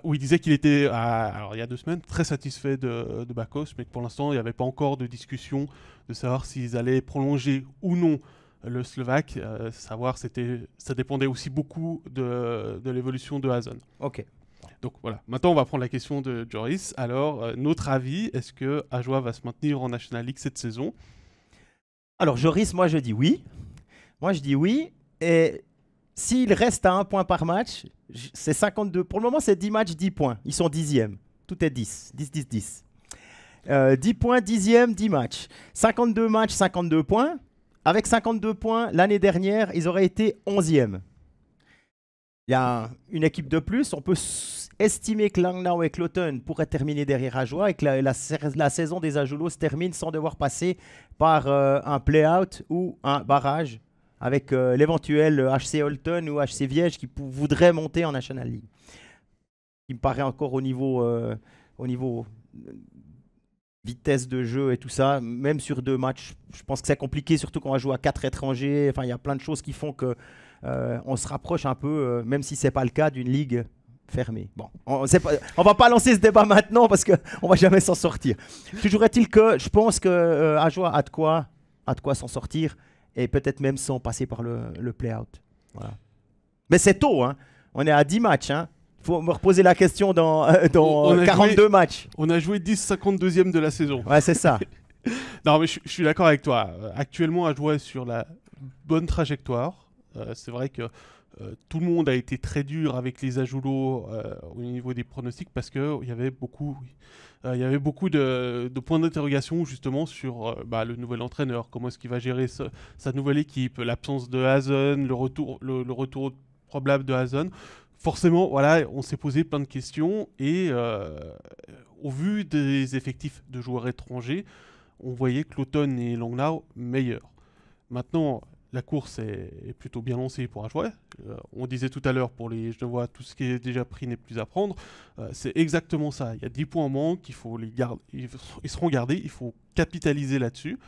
Où il disait qu'il était, alors il y a 2 semaines, très satisfait de Bakos, mais que pour l'instant, il n'y avait pas encore de discussion de savoir s'ils allaient prolonger ou non le Slovaque. Ça dépendait aussi beaucoup de l'évolution de Hazen. Ok. Donc voilà, maintenant on va prendre la question de Joris. Alors, notre avis, est-ce que Ajoie va se maintenir en National League cette saison? Alors Joris, moi je dis oui. Et s'il reste à 1 point par match, c'est 52. Pour le moment, c'est 10 matchs, 10 points. Ils sont 10e. Tout est 10. 10, 10, 10. 10 points, 10e, 10 matchs. 52 matchs, 52 points. Avec 52 points, l'année dernière, ils auraient été 11e. Il y a une équipe de plus. On peut estimer que Langnau et Cloton pourraient terminer derrière Ajoie et que la saison des Ajoulots se termine sans devoir passer par un play-out ou un barrage avec l'éventuel HC Holton ou HC Viège qui voudrait monter en National League. Il me paraît encore au niveau vitesse de jeu et tout ça, même sur 2 matchs, je pense que c'est compliqué, surtout quand on va jouer à 4 étrangers. Enfin, il y a plein de choses qui font que on se rapproche un peu, même si c'est pas le cas d'une ligue fermée. Bon, on va pas lancer ce débat maintenant parce qu'on va jamais s'en sortir. Toujours est-il que je pense que Ajoie a de quoi s'en sortir. Et peut-être même sans passer par le play-out. Voilà. Mais c'est tôt, hein. On est à 10 matchs. Il faut me reposer la question dans 42 matchs. On a joué 10-52e de la saison. Ouais, c'est ça. Non, mais je suis d'accord avec toi. Actuellement, Ajoie est sur la bonne trajectoire. C'est vrai que tout le monde a été très dur avec les Ajoulots au niveau des pronostics parce qu'il y avait beaucoup... Il y avait beaucoup de points d'interrogation justement sur le nouvel entraîneur, comment est-ce qu'il va gérer sa nouvelle équipe, l'absence de Hazen, le retour probable de Hazen. Forcément, voilà, on s'est posé plein de questions et au vu des effectifs de joueurs étrangers, on voyait Cloton et Langnau meilleurs. Maintenant, la course est plutôt bien lancée pour Ajoie. On disait tout à l'heure pour les Genevois, tout ce qui est déjà pris n'est plus à prendre. C'est exactement ça. Il y a 10 points en manque, il faut les garder. Ils seront gardés, il faut capitaliser là-dessus.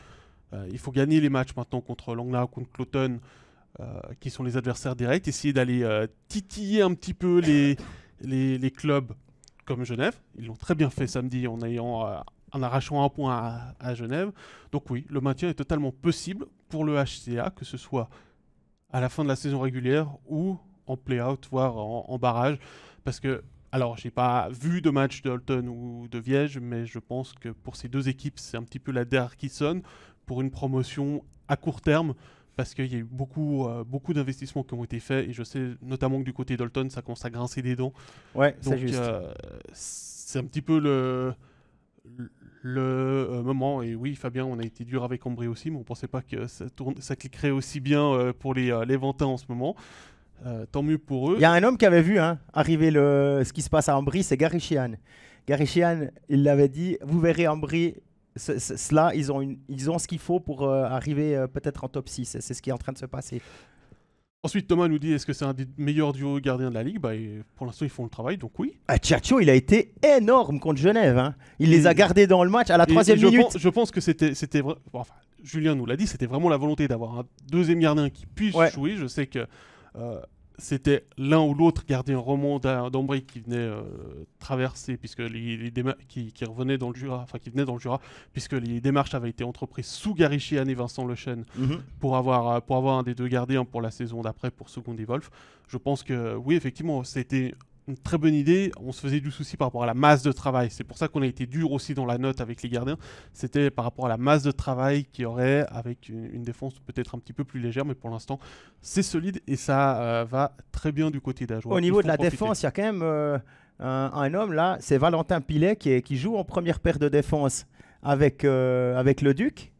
Il faut gagner les matchs maintenant contre Langnau, contre Cloton, qui sont les adversaires directs. Essayer d'aller titiller un petit peu les clubs comme Genève. Ils l'ont très bien fait samedi en arrachant 1 point à Genève. Donc oui, le maintien est totalement possible pour le HCA, que ce soit à la fin de la saison régulière ou en play-out, voire en barrage. Parce que, alors, j'ai pas vu de match de Holton ou de Viège, mais je pense que pour ces 2 équipes, c'est un petit peu la der qui sonne pour une promotion à court terme, parce qu'il y a eu beaucoup d'investissements qui ont été faits, et je sais notamment que du côté d'Holton, ça commence à grincer des dents. Ouais, donc, c'est juste. C'est un petit peu le moment. Et oui, Fabien, on a été dur avec Ambry aussi, mais on pensait pas que ça cliquerait aussi bien pour les Ventins en ce moment. Tant mieux pour eux. Il y a un homme qui avait vu arriver ce qui se passe à Ambry, c'est Gary Sheehan. Gary Sheehan, il l'avait dit, vous verrez Ambry, cela, ils ont ce qu'il faut pour arriver peut-être en top 6. C'est ce qui est en train de se passer. Ensuite, Thomas nous dit, est-ce que c'est un des meilleurs duos gardiens de la Ligue? Pour l'instant, ils font le travail, donc oui. Tchatcho, il a été énorme contre Genève. Il les a gardés dans le match à la 3e minute. Je pense que c'était enfin, Julien nous l'a dit, c'était vraiment la volonté d'avoir un 2e gardien qui puisse jouer. Je sais que c'était l'un ou l'autre gardien roman d'Ambry qui venait traverser, puisque qui revenait dans le Jura, enfin qui venait dans le Jura, puisque les démarches avaient été entreprises sous Gary Sheehan et Vincent Lechen pour avoir un des 2 gardiens pour la saison d'après pour Second Wolf. Je pense que oui, effectivement, c'était une très bonne idée. On se faisait du souci par rapport à la masse de travail. C'est pour ça qu'on a été dur aussi dans la note avec les gardiens. C'était par rapport à la masse de travail qu'il y aurait avec une défense peut-être un petit peu plus légère, mais pour l'instant, c'est solide et ça va très bien du côté d'Ajoie. Au niveau de la défense, il y a quand même un homme là, c'est Valentin Pilet qui joue en première paire de défense avec le Duc.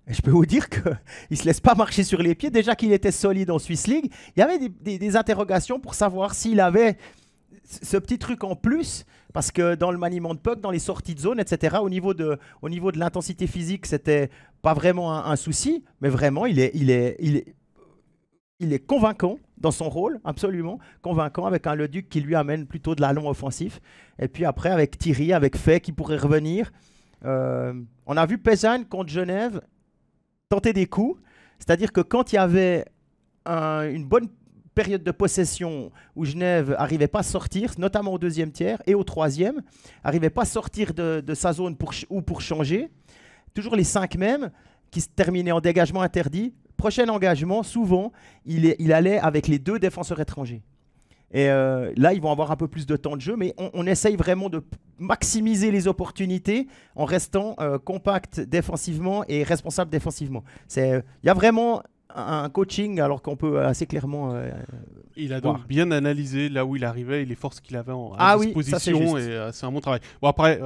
Et je peux vous dire qu'il ne se laisse pas marcher sur les pieds. Déjà qu'il était solide en Swiss League, il y avait des interrogations pour savoir s'il avait ce petit truc en plus, parce que dans le maniement de puck, dans les sorties de zone, etc., au niveau de l'intensité physique, c'était pas vraiment un souci, mais vraiment, il est convaincant dans son rôle, absolument convaincant, avec un Leduc qui lui amène plutôt de l'allon offensif. Et puis après, avec Thierry, avec Fay qui pourrait revenir. On a vu Pézane contre Genève tenter des coups, c'est-à-dire que quand il y avait une bonne période de possession où Genève n'arrivait pas à sortir, notamment au deuxième tiers et au troisième, n'arrivait pas à sortir de sa zone pour changer, toujours les 5 mêmes qui se terminaient en dégagement interdit. Prochain engagement, souvent, il allait avec les 2 défenseurs étrangers. Et là, ils vont avoir un peu plus de temps de jeu, mais on essaye vraiment de maximiser les opportunités en restant compact défensivement et responsable défensivement. Il y a vraiment un coaching, alors qu'on peut assez clairement il a voir. donc bien analysé là où il arrivait et les forces qu'il avait à disposition. Oui, et c'est un bon travail. Bon, après,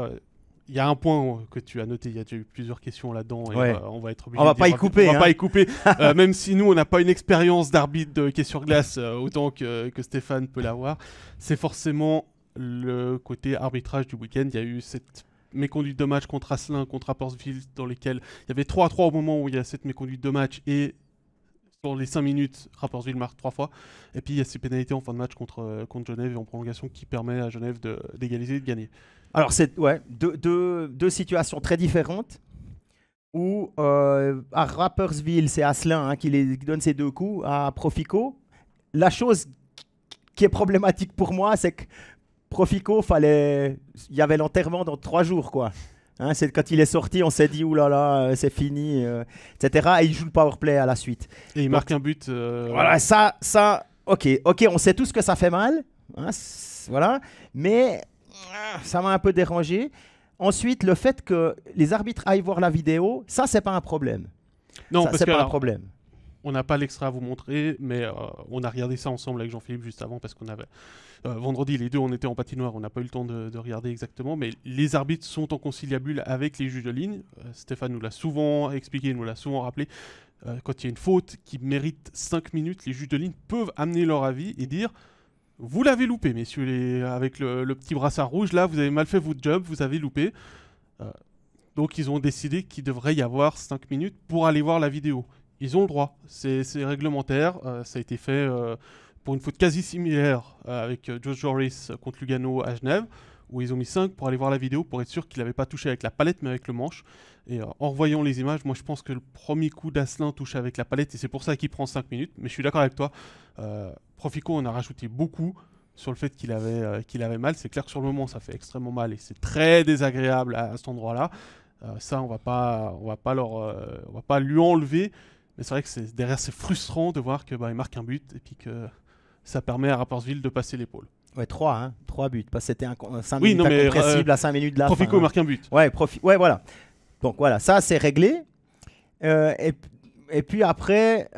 il y a un point que tu as noté, il y a déjà eu plusieurs questions là-dedans et on va être obligé on va pas y couper. On va pas y couper, même si nous on n'a pas une expérience d'arbitre de hockey sur glace autant que Stéphane peut l'avoir. C'est forcément le côté arbitrage du week-end. Il y a eu cette méconduite de match contre Asselin, contre Rapperswil, dans lesquels il y avait 3-3 au moment où il y a cette méconduite de match, et sur les 5 minutes, Rapperswil marque 3 fois. Et puis il y a ces pénalités en fin de match contre Genève et en prolongation qui permet à Genève d'égaliser et de gagner. Alors, c'est deux situations très différentes où à Rapperswil, c'est Asselin qui donne ces 2 coups à Profico. La chose qui est problématique pour moi, c'est que Profico, il y avait l'enterrement dans 3 jours, quoi. Hein, c'est quand il est sorti, on s'est dit oulala, c'est fini, etc. Et il joue le powerplay à la suite. Et il marque un but. Voilà, ça, ok, on sait tous que ça fait mal, hein, voilà, mais ça m'a un peu dérangé. Ensuite, le fait que les arbitres aillent voir la vidéo, ça, c'est pas un problème. Non, ça, parce c'est que pas un problème. On n'a pas l'extrait à vous montrer, mais on a regardé ça ensemble avec Jean-Philippe juste avant, parce qu'on avait vendredi, les deux, on était en patinoire, on n'a pas eu le temps de regarder exactement, mais les arbitres sont en conciliabule avec les juges de ligne. Stéphane nous l'a souvent expliqué, nous l'a souvent rappelé. Quand il y a une faute qui mérite 5 minutes, les juges de ligne peuvent amener leur avis et dire « Vous l'avez loupé, messieurs, avec le petit brassard rouge, là, vous avez mal fait votre job, vous avez loupé. » Donc ils ont décidé qu'il devrait y avoir 5 minutes pour aller voir la vidéo. Ils ont le droit, c'est réglementaire, ça a été fait pour une faute quasi similaire avec Josh Joris contre Lugano à Genève, où ils ont mis 5 pour aller voir la vidéo pour être sûr qu'il n'avait pas touché avec la palette mais avec le manche. Et en revoyant les images, moi je pense que le premier coup d'Asselin touche avec la palette et c'est pour ça qu'il prend 5 minutes, mais je suis d'accord avec toi, Profico on a rajouté beaucoup sur le fait qu'il avait mal. C'est clair que sur le moment ça fait extrêmement mal et c'est très désagréable à cet endroit-là. Ça on va pas lui enlever. Mais c'est vrai que derrière, c'est frustrant de voir qu'il marque un but et puis que ça permet à Rapperswil de passer l'épaule. Ouais, 3 buts, parce que c'était un 5 minutes incompressible à 5 minutes de la Profico fin. marque un but. Ouais, voilà. Donc voilà, ça c'est réglé. Et puis après,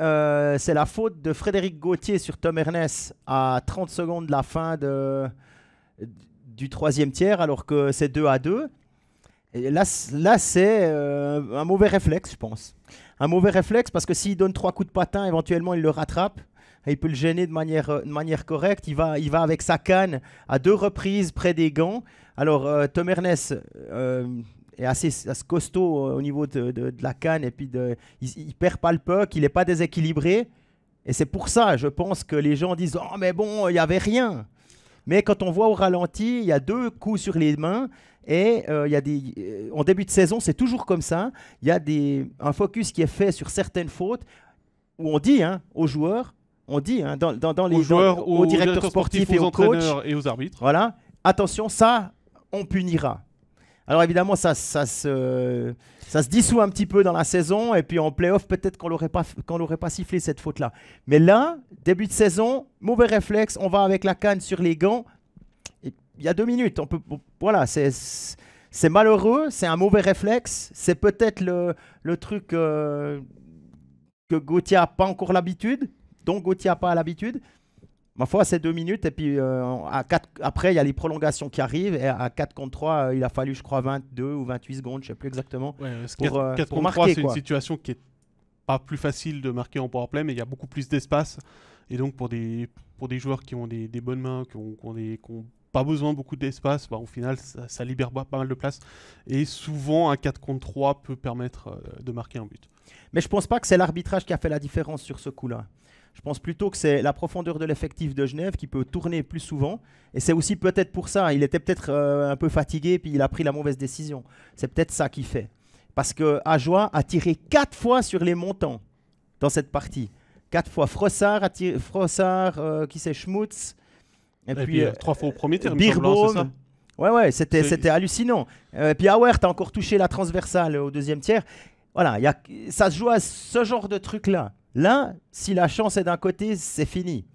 c'est la faute de Frédéric Gauthier sur Tom Ernest à 30 secondes de la fin du 3e tiers, alors que c'est 2-2. Et là c'est un mauvais réflexe, je pense. Un mauvais réflexe parce que s'il donne 3 coups de patin, éventuellement il le rattrape. Et il peut le gêner de manière correcte. Il va avec sa canne à 2 reprises près des gants. Alors Tom Ernest est assez costaud au niveau de la canne. Et puis il perd pas le puck, il n'est pas déséquilibré. Et c'est pour ça, je pense que les gens disent « Oh mais bon, il n'y avait rien ». Mais quand on voit au ralenti, il y a 2 coups sur les mains. Et en début de saison, c'est toujours comme ça. Il y a un focus qui est fait sur certaines fautes où on dit aux joueurs, aux directeurs sportifs et aux coachs et aux arbitres. Voilà, attention, ça, on punira. Alors évidemment, ça se dissout un petit peu dans la saison et puis en play-off, peut-être qu'on l'aurait pas sifflé cette faute-là. Mais là, début de saison, mauvais réflexe, on va avec la canne sur les gants. Il y a 2 minutes, voilà, c'est malheureux, c'est un mauvais réflexe, c'est peut-être le truc que Gauthier n'a pas encore l'habitude, donc Gauthier n'a pas l'habitude. Ma foi, c'est 2 minutes, et puis après, il y a les prolongations qui arrivent, et à 4 contre 3, il a fallu, je crois, 22 ou 28 secondes, je ne sais plus exactement, pour 4 contre marquer. 3, c'est une situation qui est pas plus facile de marquer en powerplay, mais il y a beaucoup plus d'espace, et donc pour des joueurs qui ont des bonnes mains, qui ont pas besoin de beaucoup d'espace, au final ça libère pas mal de place. Et souvent un 4 contre 3 peut permettre de marquer un but. Mais je pense pas que c'est l'arbitrage qui a fait la différence sur ce coup-là. Je pense plutôt que c'est la profondeur de l'effectif de Genève qui peut tourner plus souvent. Et c'est aussi peut-être pour ça. Il était peut-être un peu fatigué puis il a pris la mauvaise décision. C'est peut-être ça qui fait. Parce que Ajoie a tiré 4 fois sur les montants dans cette partie. 4 fois. Frossard, qui c'est Schmutz. Et puis 3 fois au premier tir, Birbaum. c'est ça. Ouais, c'était hallucinant. Puis Auert a encore touché la transversale au deuxième tiers. Voilà, ça se joue à ce genre de truc-là. Là, si la chance est d'un côté, c'est fini.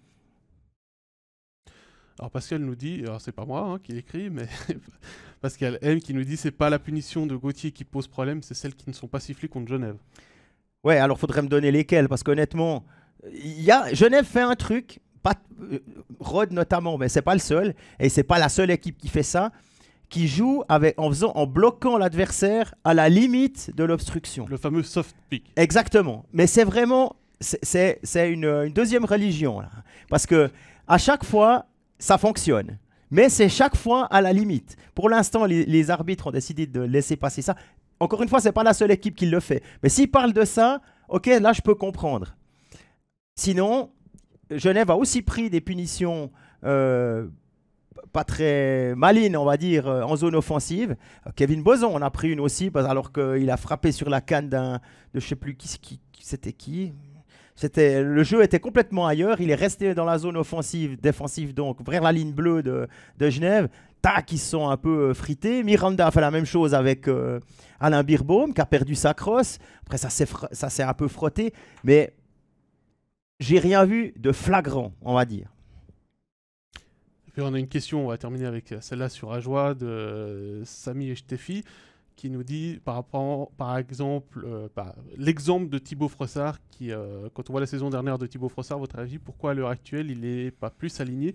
Alors Pascal nous dit, alors c'est pas moi qui l'écris, mais Pascal M qui nous dit c'est pas la punition de Gauthier qui pose problème, c'est celles qui ne sont pas sifflées contre Genève. Ouais, alors faudrait me donner lesquelles, parce qu'honnêtement, Genève fait un truc, Rhodes notamment, mais c'est pas le seul, et c'est pas la seule équipe qui fait ça, qui joue en bloquant l'adversaire à la limite de l'obstruction. Le fameux soft pick. Exactement, mais c'est vraiment, c'est une deuxième religion, là. Parce que à chaque fois, ça fonctionne. Mais c'est chaque fois à la limite. Pour l'instant, les arbitres ont décidé de laisser passer ça. Encore une fois, ce n'est pas la seule équipe qui le fait. Mais s'ils parlent de ça, ok, là, je peux comprendre. Sinon, Genève a aussi pris des punitions pas très malines, on va dire, en zone offensive. Kevin Boson en a pris une aussi, alors qu'il a frappé sur la canne de je ne sais plus c'était qui. Le jeu était complètement ailleurs. Il est resté dans la zone défensive, donc vers la ligne bleue de Genève. Tac, ils se sont un peu frités. Miranda a fait la même chose avec Alain Birbaum, qui a perdu sa crosse. Après, ça s'est un peu frotté. Mais j'ai rien vu de flagrant, on va dire. Et puis on a une question, on va terminer avec celle-là sur Ajoie de Samy Echtefi, qui nous dit, par exemple, l'exemple de Thibaut Frossard, qui, quand on voit la saison dernière de Thibaut Frossard, votre avis, pourquoi à l'heure actuelle, il n'est pas plus aligné?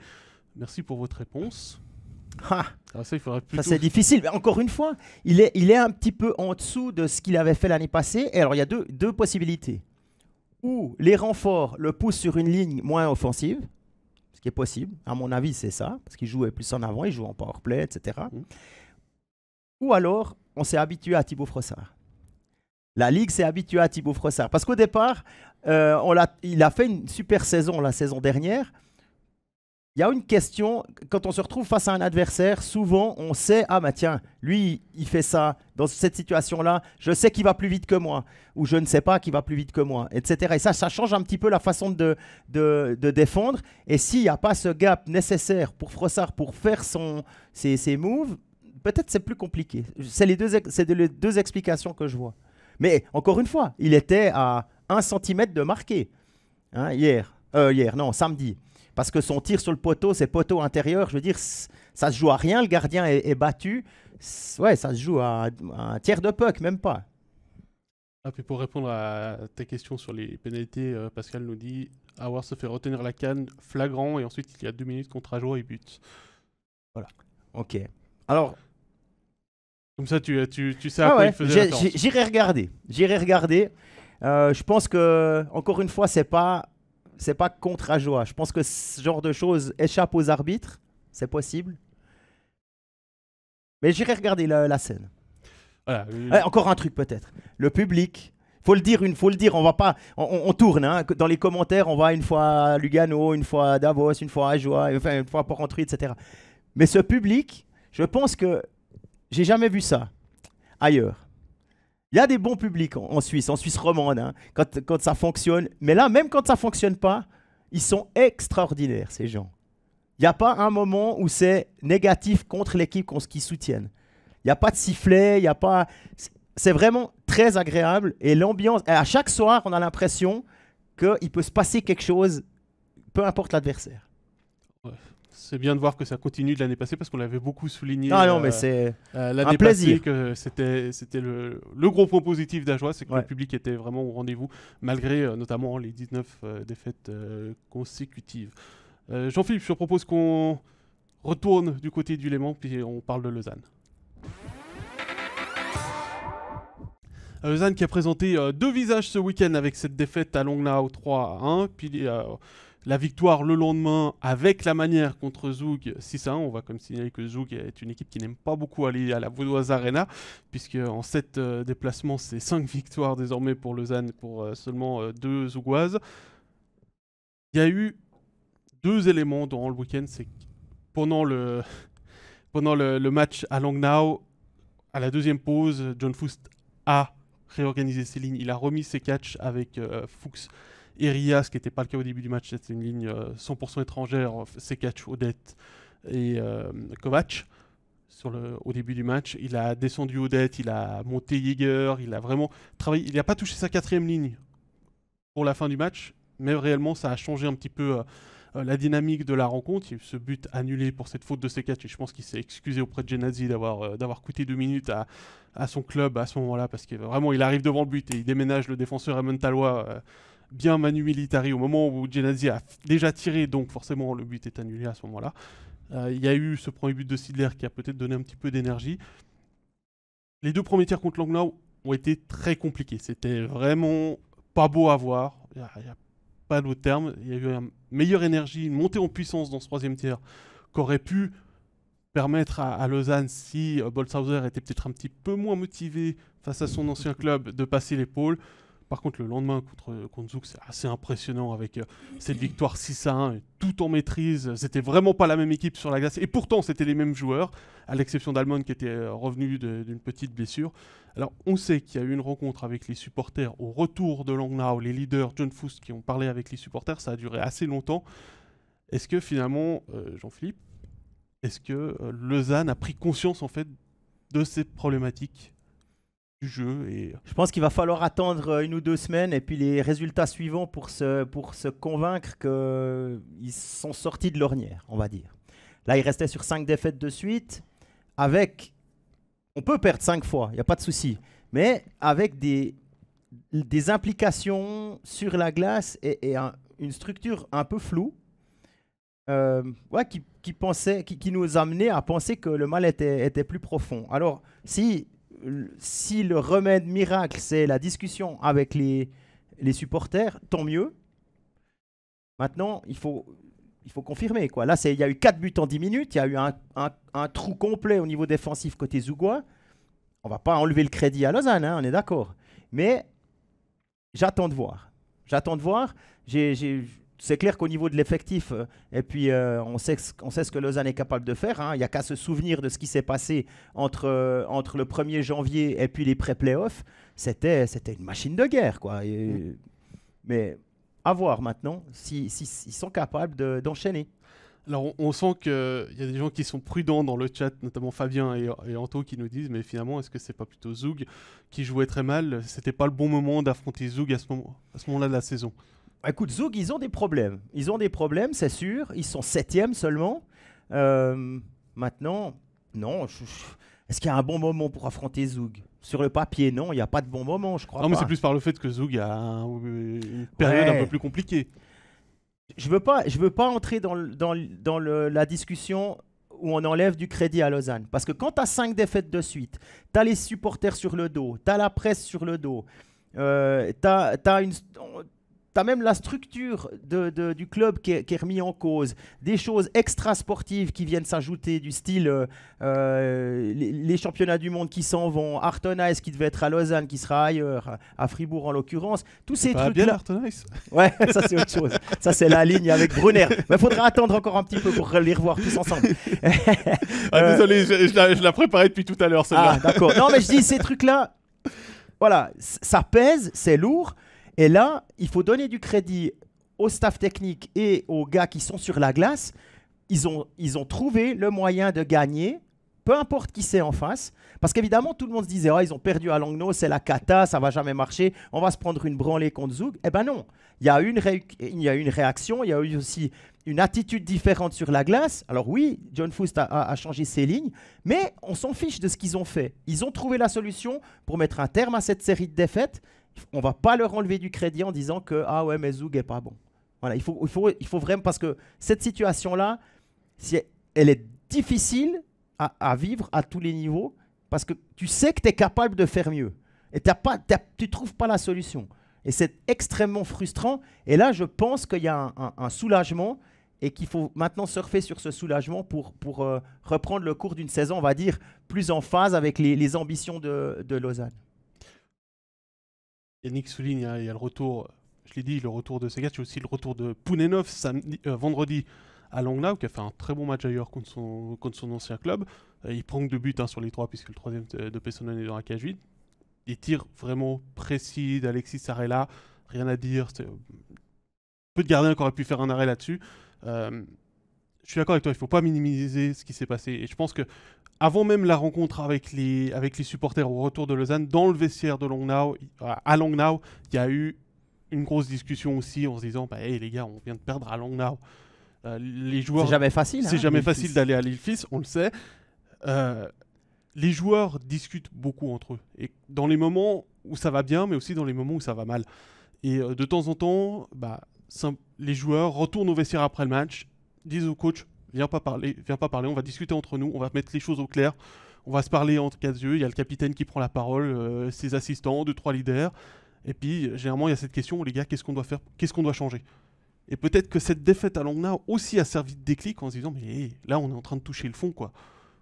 Merci pour votre réponse. Alors ça, il faudrait plutôt... Ça, c'est difficile. Mais encore une fois, il est un petit peu en dessous de ce qu'il avait fait l'année passée. Et alors, il y a deux possibilités. Ou les renforts le poussent sur une ligne moins offensive, ce qui est possible. À mon avis, c'est ça, parce qu'il jouait plus en avant, il joue en powerplay, etc. Ou alors, on s'est habitué à Thibaut Frossard. La Ligue s'est habituée à Thibaut Frossard. Parce qu'au départ, il a fait une super saison la saison dernière. Il y a une question, quand on se retrouve face à un adversaire, souvent on sait, ah bah tiens, lui il fait ça, dans cette situation-là, je sais qu'il va plus vite que moi, ou je ne sais pas qu'il va plus vite que moi, etc. Et ça change un petit peu la façon de défendre. Et s'il n'y a pas ce gap nécessaire pour Frossard pour faire ses moves, peut-être c'est plus compliqué. C'est les deux explications que je vois. Mais encore une fois, il était à 1 cm de marquer samedi. Parce que son tir sur le poteau, c'est poteau intérieur. Je veux dire, ça se joue à rien. Le gardien est battu. Ouais, ça se joue à un tiers de puck, même pas. Ah, puis pour répondre à ta question sur les pénalités, Pascal nous dit Auer se fait retenir la canne flagrant et ensuite il y a 2 minutes contre Ajoie et but. Voilà. Ok. Alors. Comme ça, tu sais à quoi il faisait référence. J'irai regarder. Je pense que, encore une fois, c'est pas contre Ajoie. Je pense que ce genre de choses échappe aux arbitres. C'est possible. Mais j'irai regarder la scène. Voilà. Encore un truc peut-être. Le public, faut le dire, on va pas, on tourne. Hein. Dans les commentaires, on va une fois à Lugano, une fois à Davos, une fois à Ajoie, enfin une fois à Port-Rentruy, etc. Mais ce public, je pense que j'ai jamais vu ça ailleurs. Il y a des bons publics en Suisse romande, hein, quand ça fonctionne. Mais là, même quand ça ne fonctionne pas, ils sont extraordinaires, ces gens. Il n'y a pas un moment où c'est négatif contre l'équipe qui soutiennent. Il n'y a pas de sifflet, c'est vraiment très agréable. Et l'ambiance, à chaque soir, on a l'impression qu'il peut se passer quelque chose, peu importe l'adversaire. Ouais. C'est bien de voir que ça continue de l'année passée parce qu'on l'avait beaucoup souligné. Mais c'est l'année passée que c'était le gros point positif d'Ajoie, c'est que le public était vraiment au rendez-vous malgré notamment les 19 défaites consécutives. Jean-Philippe, je te propose qu'on retourne du côté du Léman puis on parle de Lausanne. Lausanne qui a présenté 2 visages ce week-end avec cette défaite à Longnau 3-1, puis la victoire le lendemain avec la manière contre Zug 6-1. On va comme signaler que Zug est une équipe qui n'aime pas beaucoup aller à la Vaudoise Arena, puisque en 7 déplacements, c'est 5 victoires désormais pour Lausanne, pour seulement 2 Zougoises. Il y a eu 2 éléments durant le week-end. C'est que pendant le match à Langnau, à la deuxième pause, John Foust a réorganisé ses lignes. Il a remis ses catchs avec Fuchs et Ria, ce qui n'était pas le cas au début du match. C'était une ligne 100% étrangère, ses catchs Odette et Kovac. Au début du match, il a descendu Odette, il a monté Jäger, il a vraiment travaillé. Il n'a pas touché sa 4e ligne pour la fin du match, mais réellement ça a changé un petit peu la dynamique de la rencontre. Il y a eu ce but annulé pour cette faute de Sekac, et je pense qu'il s'est excusé auprès de Genazi d'avoir coûté 2 minutes à son club à ce moment-là, parce que vraiment il arrive devant le but et il déménage le défenseur Raymond Talois bien manu militari au moment où Genazi a déjà tiré, donc forcément le but est annulé à ce moment-là. Il y a eu ce premier but de Sidler qui a peut-être donné un petit peu d'énergie. Les 2 premiers tirs contre Langnau ont été très compliqués. C'était vraiment pas beau à voir. Il n'y a pas d'autre terme. Il y a eu une meilleure énergie, une montée en puissance dans ce 3e tir qu'aurait pu permettre à Lausanne, si Bolshauser était peut-être un petit peu moins motivé face à son ancien club, de passer l'épaule. Par contre, le lendemain contre Zug, c'est assez impressionnant avec cette victoire 6-1, tout en maîtrise. C'était vraiment pas la même équipe sur la glace. Et pourtant, c'était les mêmes joueurs, à l'exception d'Almond qui était revenu d'une petite blessure. Alors, on sait qu'il y a eu une rencontre avec les supporters au retour de Langnau, les leaders, John Foust, qui ont parlé avec les supporters. Ça a duré assez longtemps. Est-ce que finalement, Jean-Philippe, est-ce que Lausanne a pris conscience en fait de ces problématiques du jeu Je pense qu'il va falloir attendre 1 ou 2 semaines et puis les résultats suivants pour se convaincre qu'ils sont sortis de l'ornière, on va dire. Là, il restait sur 5 défaites de suite. On peut perdre 5 fois, il n'y a pas de souci. Mais avec des implications sur la glace et une structure un peu floue, qui nous amenait à penser que le mal était plus profond. Alors, si le remède miracle, c'est la discussion avec les supporters, tant mieux. Maintenant, il faut confirmer, quoi. Là, il y a eu 4 buts en 10 minutes. Il y a eu un trou complet au niveau défensif côté Zougois. On ne va pas enlever le crédit à Lausanne, hein, on est d'accord. Mais j'attends de voir. C'est clair qu'au niveau de l'effectif, et puis on sait ce que Lausanne est capable de faire. Hein. Il n'y a qu'à se souvenir de ce qui s'est passé entre le 1er janvier et puis les pré-playoffs. C'était une machine de guerre, quoi. Mais à voir maintenant s'ils sont capables d'enchaîner. Alors on sent qu'il y a des gens qui sont prudents dans le chat, notamment Fabien et Anto, qui nous disent mais finalement est-ce que c'est pas plutôt Zug qui jouait très mal? C'était pas le bon moment d'affronter Zug à ce moment-là de la saison. Écoute, Zug, ils ont des problèmes. C'est sûr. Ils sont 7e seulement. Maintenant, non. Est-ce qu'il y a un bon moment pour affronter Zug? Sur le papier, non. Il n'y a pas de bon moment, je crois pas. Non, mais c'est plus par le fait que Zug a une période un peu plus compliquée. Je veux pas entrer dans la discussion où on enlève du crédit à Lausanne. Parce que quand tu as 5 défaites de suite, tu as les supporters sur le dos, tu as la presse sur le dos, tu as même la structure du club qui est remise en cause. Des choses extra-sportives qui viennent s'ajouter, du style les championnats du monde qui s'en vont, Arton Ice qui devait être à Lausanne, qui sera ailleurs, à Fribourg en l'occurrence. Tous ces trucs-là. Bien Arton Ice. Ouais, ça c'est autre chose. Ça c'est la ligne avec Brunner. Mais il faudra attendre encore un petit peu pour les revoir tous ensemble. Désolé, je la préparais depuis tout à l'heure, celle-là. Ah, d'accord. Non, mais je dis ces trucs-là, voilà, ça pèse, c'est lourd. Et là, il faut donner du crédit au staff technique et aux gars qui sont sur la glace. Ils ont trouvé le moyen de gagner, peu importe qui c'est en face. Parce qu'évidemment, tout le monde se disait ils ont perdu à Langnau, c'est la cata, ça ne va jamais marcher, on va se prendre une branlée contre Zug. Eh bien non, il y a eu une réaction, il y a eu aussi une attitude différente sur la glace. Alors oui, John Foust a changé ses lignes, mais on s'en fiche de ce qu'ils ont fait. Ils ont trouvé la solution pour mettre un terme à cette série de défaites. On ne va pas leur enlever du crédit en disant que « Ah ouais, mais Zug n'est pas bon ». Voilà, il faut vraiment... Parce que cette situation-là, elle est difficile à vivre à tous les niveaux parce que tu sais que tu es capable de faire mieux. Et tu ne trouves pas la solution. Et c'est extrêmement frustrant. Et là, je pense qu'il y a un soulagement et qu'il faut maintenant surfer sur ce soulagement pour reprendre le cours d'une saison, on va dire, plus en phase avec les ambitions de Lausanne. Yannick souligne, il y a le retour, je l'ai dit, le retour de Segac, il y a aussi le retour de Pounenov vendredi à Langnau, qui a fait un très bon match ailleurs contre son ancien club. Il prend que 2 buts sur les 3, puisque le troisième de Pessonen est dans la cage vide. Des tirs vraiment précis d'Alexis Sarella, rien à dire. Peu de gardiens qui auraient pu faire un arrêt là-dessus. Je suis d'accord avec toi, il ne faut pas minimiser ce qui s'est passé. Et je pense que avant même la rencontre avec les supporters au retour de Lausanne, dans le vestiaire de Langnau, à Langnau, il y a eu une grosse discussion aussi en se disant hey, les gars, on vient de perdre à Langnau. Les joueurs, c'est jamais facile. C'est jamais facile d'aller à Lille-Fils, on le sait. Les joueurs discutent beaucoup entre eux. Et dans les moments où ça va bien, mais aussi dans les moments où ça va mal. Et de temps en temps, les joueurs retournent au vestiaire après le match, disent au coach, viens pas parler, on va discuter entre nous, on va mettre les choses au clair, on va se parler entre quatre yeux, il y a le capitaine qui prend la parole, ses assistants, 2-3 leaders, et puis généralement il y a cette question, les gars, qu'est-ce qu'on doit faire, qu'est-ce qu'on doit changer? Et peut-être que cette défaite à Langnau aussi a servi de déclic en se disant, mais là on est en train de toucher le fond, quoi.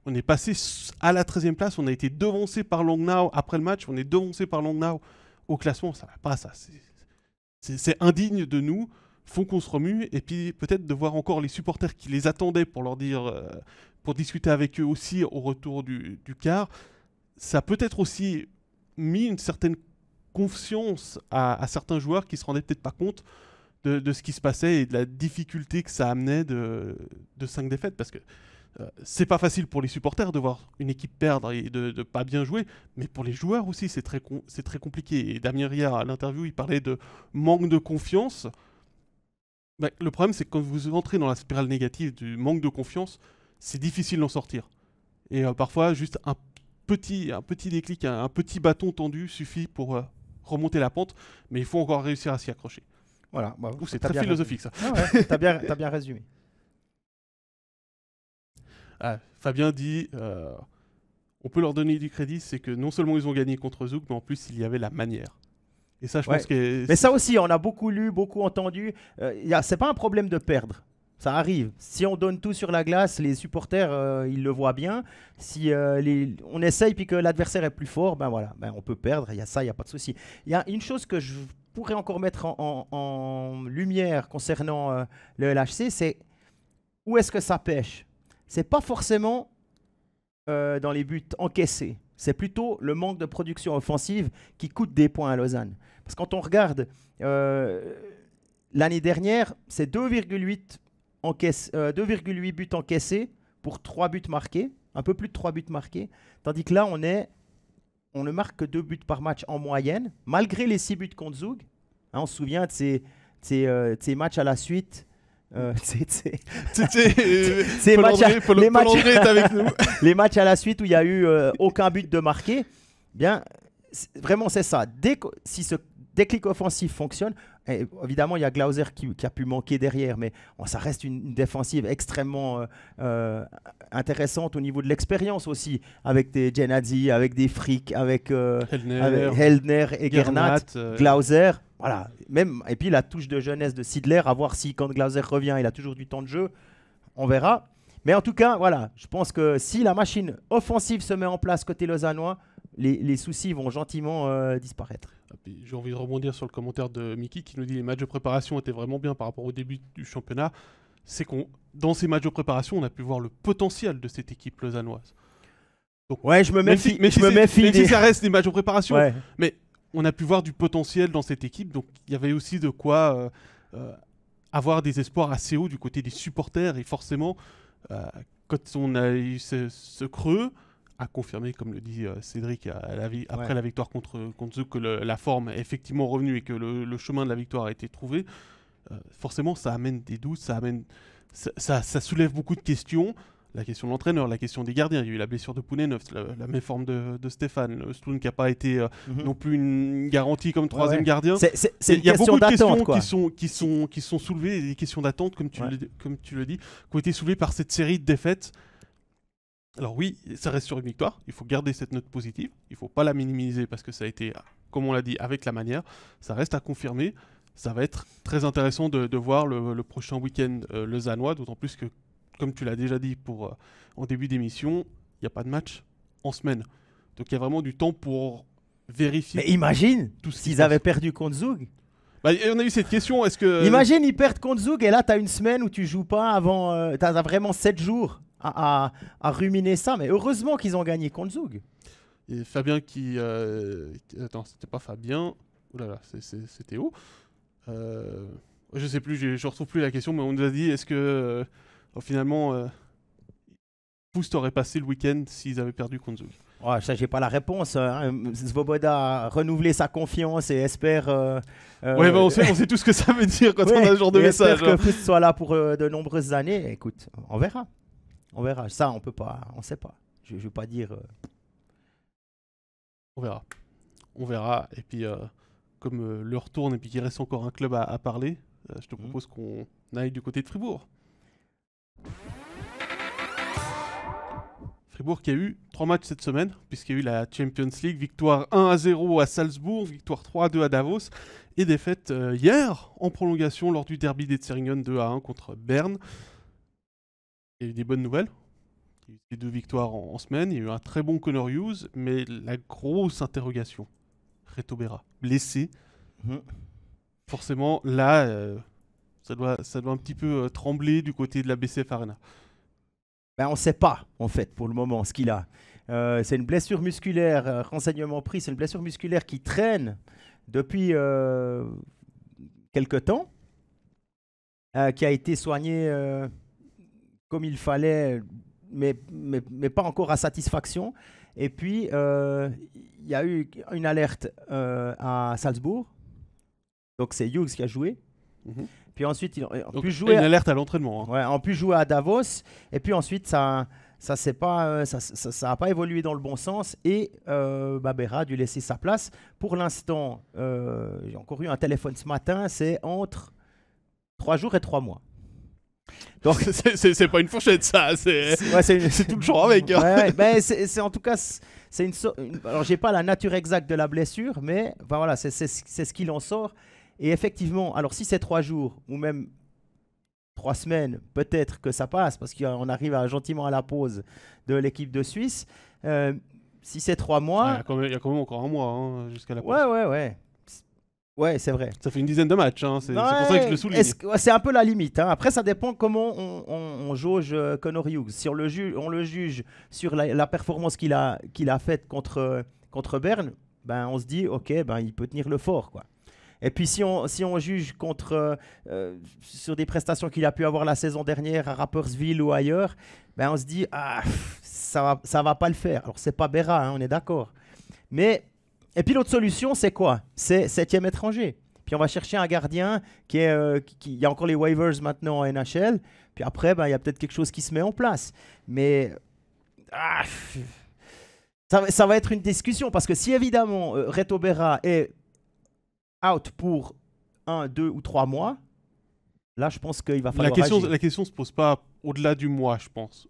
On est passé à la 13e place, on a été devancé par Langnau après le match, on est devancé par Langnau au classement, ça va pas, ça, c'est indigne de nous. Faut qu'on se remue, et puis peut-être de voir encore les supporters qui les attendaient pour leur dire, pour discuter avec eux aussi au retour du quart. Ça a peut-être aussi mis une certaine confiance à certains joueurs qui se rendaient peut-être pas compte de ce qui se passait et de la difficulté que ça amenait de 5 défaites, parce que c'est pas facile pour les supporters de voir une équipe perdre et de pas bien jouer, mais pour les joueurs aussi c'est très compliqué. Et Damien Riard à l'interview il parlait de manque de confiance. Le problème, c'est que quand vous entrez dans la spirale négative du manque de confiance, c'est difficile d'en sortir. Et parfois, juste un petit déclic, un petit bâton tendu suffit pour remonter la pente, mais il faut encore réussir à s'y accrocher. Voilà. C'est très philosophique, ça. Ah ouais, t'as bien résumé. Fabien dit, on peut leur donner du crédit, c'est que non seulement ils ont gagné contre Zouk, mais en plus, il y avait la manière. Et ça, je pense que... Mais ça aussi, on a beaucoup lu, beaucoup entendu. C'est pas un problème de perdre. Ça arrive. Si on donne tout sur la glace, les supporters, ils le voient bien. Si on essaye puis que l'adversaire est plus fort, on peut perdre. Il y a ça, il n'y a pas de souci. Il y a une chose que je pourrais encore mettre en lumière concernant le LHC, c'est où est-ce que ça pêche. C'est pas forcément dans les buts encaissés. C'est plutôt le manque de production offensive qui coûte des points à Lausanne. Parce que quand on regarde l'année dernière, c'est 2,8 buts encaissés pour 3 buts marqués, un peu plus de 3 buts marqués. Tandis que là, on ne marque que 2 buts par match en moyenne, malgré les 6 buts contre Zoug. On se souvient de ces matchs à la suite. Les matchs à la suite où il n'y a eu aucun but de marqué, vraiment c'est ça. Si ce déclic offensif fonctionne, évidemment il y a Glauser qui a pu manquer derrière, mais ça reste une défensive extrêmement intéressante au niveau de l'expérience aussi, avec des Genadzi, avec des Frick, avec Heldner et Gernat, Glauser. Voilà. Et puis la touche de jeunesse de Sidler, à voir si quand Glauser revient, il a toujours du temps de jeu. On verra. Mais en tout cas, voilà, je pense que si la machine offensive se met en place côté lausannois, les soucis vont gentiment disparaître. J'ai envie de rebondir sur le commentaire de Mickey qui nous dit que les matchs de préparation étaient vraiment bien par rapport au début du championnat. C'est dans ces matchs de préparation, on a pu voir le potentiel de cette équipe lausannoise. Donc, je me méfie. Même si ça reste des matchs de préparation, ouais. Mais on a pu voir du potentiel dans cette équipe. Donc il y avait aussi de quoi avoir des espoirs assez hauts du côté des supporters. Et forcément, quand on a eu ce creux, à confirmer, comme le dit Cédric, après la victoire contre Zouk, que la forme est effectivement revenue et que le chemin de la victoire a été trouvé, forcément ça amène des doutes, ça soulève beaucoup de questions. La question de l'entraîneur, la question des gardiens, il y a eu la blessure de Pounenov, la méforme de Stéphane, Sloun qui n'a pas été non plus une garantie comme troisième gardien. Il y a beaucoup de questions qui sont soulevées, des questions d'attente, comme tu le dis, qui ont été soulevées par cette série de défaites. Alors oui, ça reste sur une victoire, il faut garder cette note positive, il ne faut pas la minimiser parce que ça a été comme on l'a dit, avec la manière. Ça reste à confirmer. Ça va être très intéressant de voir le prochain week-end lausannois, d'autant plus que, comme tu l'as déjà dit en début d'émission, il n'y a pas de match en semaine. Donc il y a vraiment du temps pour vérifier. Mais imagine tout ce qui s'ils se passe. avaient perdu contre Zug. Bah, on a eu cette question, est-ce que... Imagine, ils perdent contre Zug et là, tu as une semaine où tu joues pas avant. Tu as vraiment 7 jours à ruminer ça. Mais heureusement qu'ils ont gagné contre Zug. Et Fabien Attends, c'était pas Fabien. Oh là là, c'est Théo. Je sais plus, je retrouve plus la question, mais on nous a dit est-ce que finalement Poust aurait passé le week-end s'ils avaient perdu contre Zug. Ouais, ça, j'ai pas la réponse. Svoboda a renouvelé sa confiance et espère. Ouais, bah on sait tout ce que ça veut dire quand on a ce genre de message. J'espère que Poust soit là pour de nombreuses années. Écoute, on verra. On verra. Ça, on peut pas. On sait pas. Je veux pas dire. On verra. On verra. Et puis, comme l'heure tourne et puis qu'il reste encore un club à parler, je te propose qu'on aille du côté de Fribourg. Fribourg qui a eu 3 matchs cette semaine, puisqu'il y a eu la Champions League, victoire 1-0 à Salzbourg, victoire 3-2 à Davos, et défaite hier en prolongation lors du derby d'Etzeringen 2-1 contre Berne. Il y a eu des bonnes nouvelles. Il y a eu les 2 victoires en semaine, il y a eu un très bon Connor Hughes, mais la grosse interrogation, Reto Berra, blessé. Forcément, là, ça doit un petit peu trembler du côté de la BCF Arena. Ben, on ne sait pas, en fait, pour le moment, ce qu'il a. C'est une blessure musculaire, renseignement pris, c'est une blessure musculaire qui traîne depuis quelque temps, qui a été soignée comme il fallait, mais pas encore à satisfaction. Et puis, il y a eu une alerte à Salzbourg. Donc, c'est Hughes qui a joué. Puis ensuite, on pu jouer. Une alerte à l'entraînement. Hein. Ouais, on pu jouer à Davos. Et puis ensuite, ça a pas évolué dans le bon sens. Et Berra a dû laisser sa place. Pour l'instant, j'ai encore eu un téléphone ce matin. C'est entre 3 jours et 3 mois. Donc c'est pas une fourchette, ça. C'est tout le genre avec. Hein. Ouais, ben, c'est en tout cas. Alors, j'ai pas la nature exacte de la blessure, mais ben, voilà, c'est ce qu'il en sort. Et effectivement, alors si c'est 3 jours ou même 3 semaines, peut-être que ça passe parce qu'on arrive gentiment à la pause de l'équipe de Suisse. Si c'est 3 mois... Il y a quand même encore un mois hein, jusqu'à la pause. Ouais, c'est vrai. Ça fait une dizaine de matchs, hein. C'est pour ça que je le souligne. C'est un peu la limite. Hein. Après, ça dépend comment on jauge Connor Hughes. Si on le juge sur la performance qu'il a faite contre Berne, ben, on se dit, ok, ben, il peut tenir le fort, quoi. Et puis si on juge sur des prestations qu'il a pu avoir la saison dernière à Rapperswil ou ailleurs, ben on se dit ça va pas le faire. Alors c'est pas Berra, hein, on est d'accord. Et puis l'autre solution c'est quoi? C'est 7e étranger. Puis on va chercher un gardien il y a encore les waivers maintenant en NHL. Puis après ben il y a peut-être quelque chose qui se met en place. Mais ça va être une discussion parce que si évidemment Reto Berra est out pour 1, 2 ou 3 mois, là je pense qu'il va falloir agir. La question ne se pose pas au-delà du mois, je pense.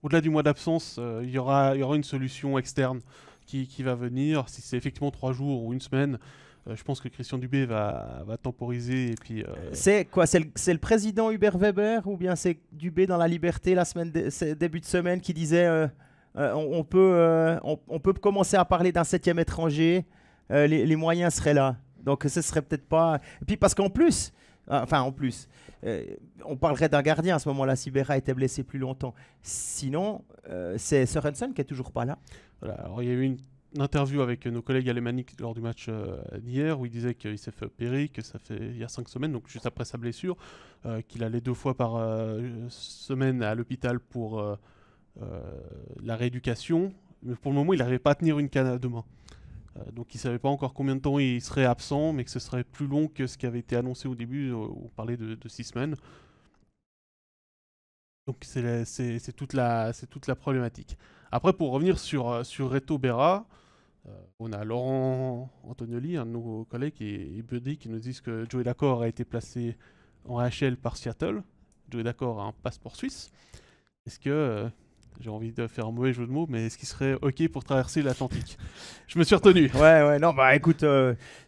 Au-delà du mois d'absence, il y aura une solution externe qui va venir. Si c'est effectivement 3 jours ou une semaine, je pense que Christian Dubé va temporiser. Et puis, c'est quoi? C'est le président Hubert Weber ou bien c'est Dubé dans la Liberté début de semaine qui disait on peut commencer à parler d'un 7e étranger, les moyens seraient là. Donc, ce serait peut-être pas... Et puis, parce qu'en plus, on parlerait d'un gardien à ce moment-là si Berra était blessé plus longtemps. Sinon, c'est Sørensen qui est toujours pas là. Voilà, alors, il y a eu une interview avec nos collègues alémaniques lors du match d'hier où il disait qu'il s'est fait opérer, que ça fait il y a 5 semaines, donc juste après sa blessure, qu'il allait 2 fois par semaine à l'hôpital pour la rééducation. Mais pour le moment, il n'arrivait pas à tenir une canne à 2 mains. Donc il ne savait pas encore combien de temps il serait absent, mais que ce serait plus long que ce qui avait été annoncé au début, on parlait de 6 semaines. Donc c'est toute la problématique. Après, pour revenir sur Reto Berra, on a Laurent Antonioli, un de nos collègues, et Buddy qui nous disent que Joey Daccord a été placé en AHL par Seattle. Joey Daccord a un passeport suisse. Est-ce que j'ai envie de faire un mauvais jeu de mots, mais est-ce qu'il serait OK pour traverser l'Atlantique? Je me suis retenu. Ouais, non, bah écoute,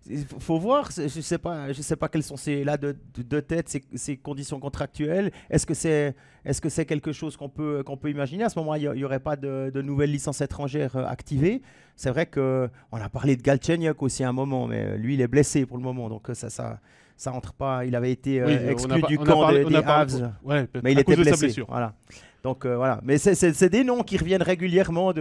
il faut voir, je sais pas quelles sont de tête ces conditions contractuelles. Est-ce que c'est quelque chose qu'on peut imaginer? À ce moment, il y aurait pas de nouvelles licences étrangères activées. C'est vrai qu'on a parlé de Galchenyuk aussi à un moment, mais lui, il est blessé pour le moment, donc ça entre pas. Il avait été exclu du camp des Avs, ouais, mais il était blessé. Voilà. Donc voilà, mais c'est des noms qui reviennent régulièrement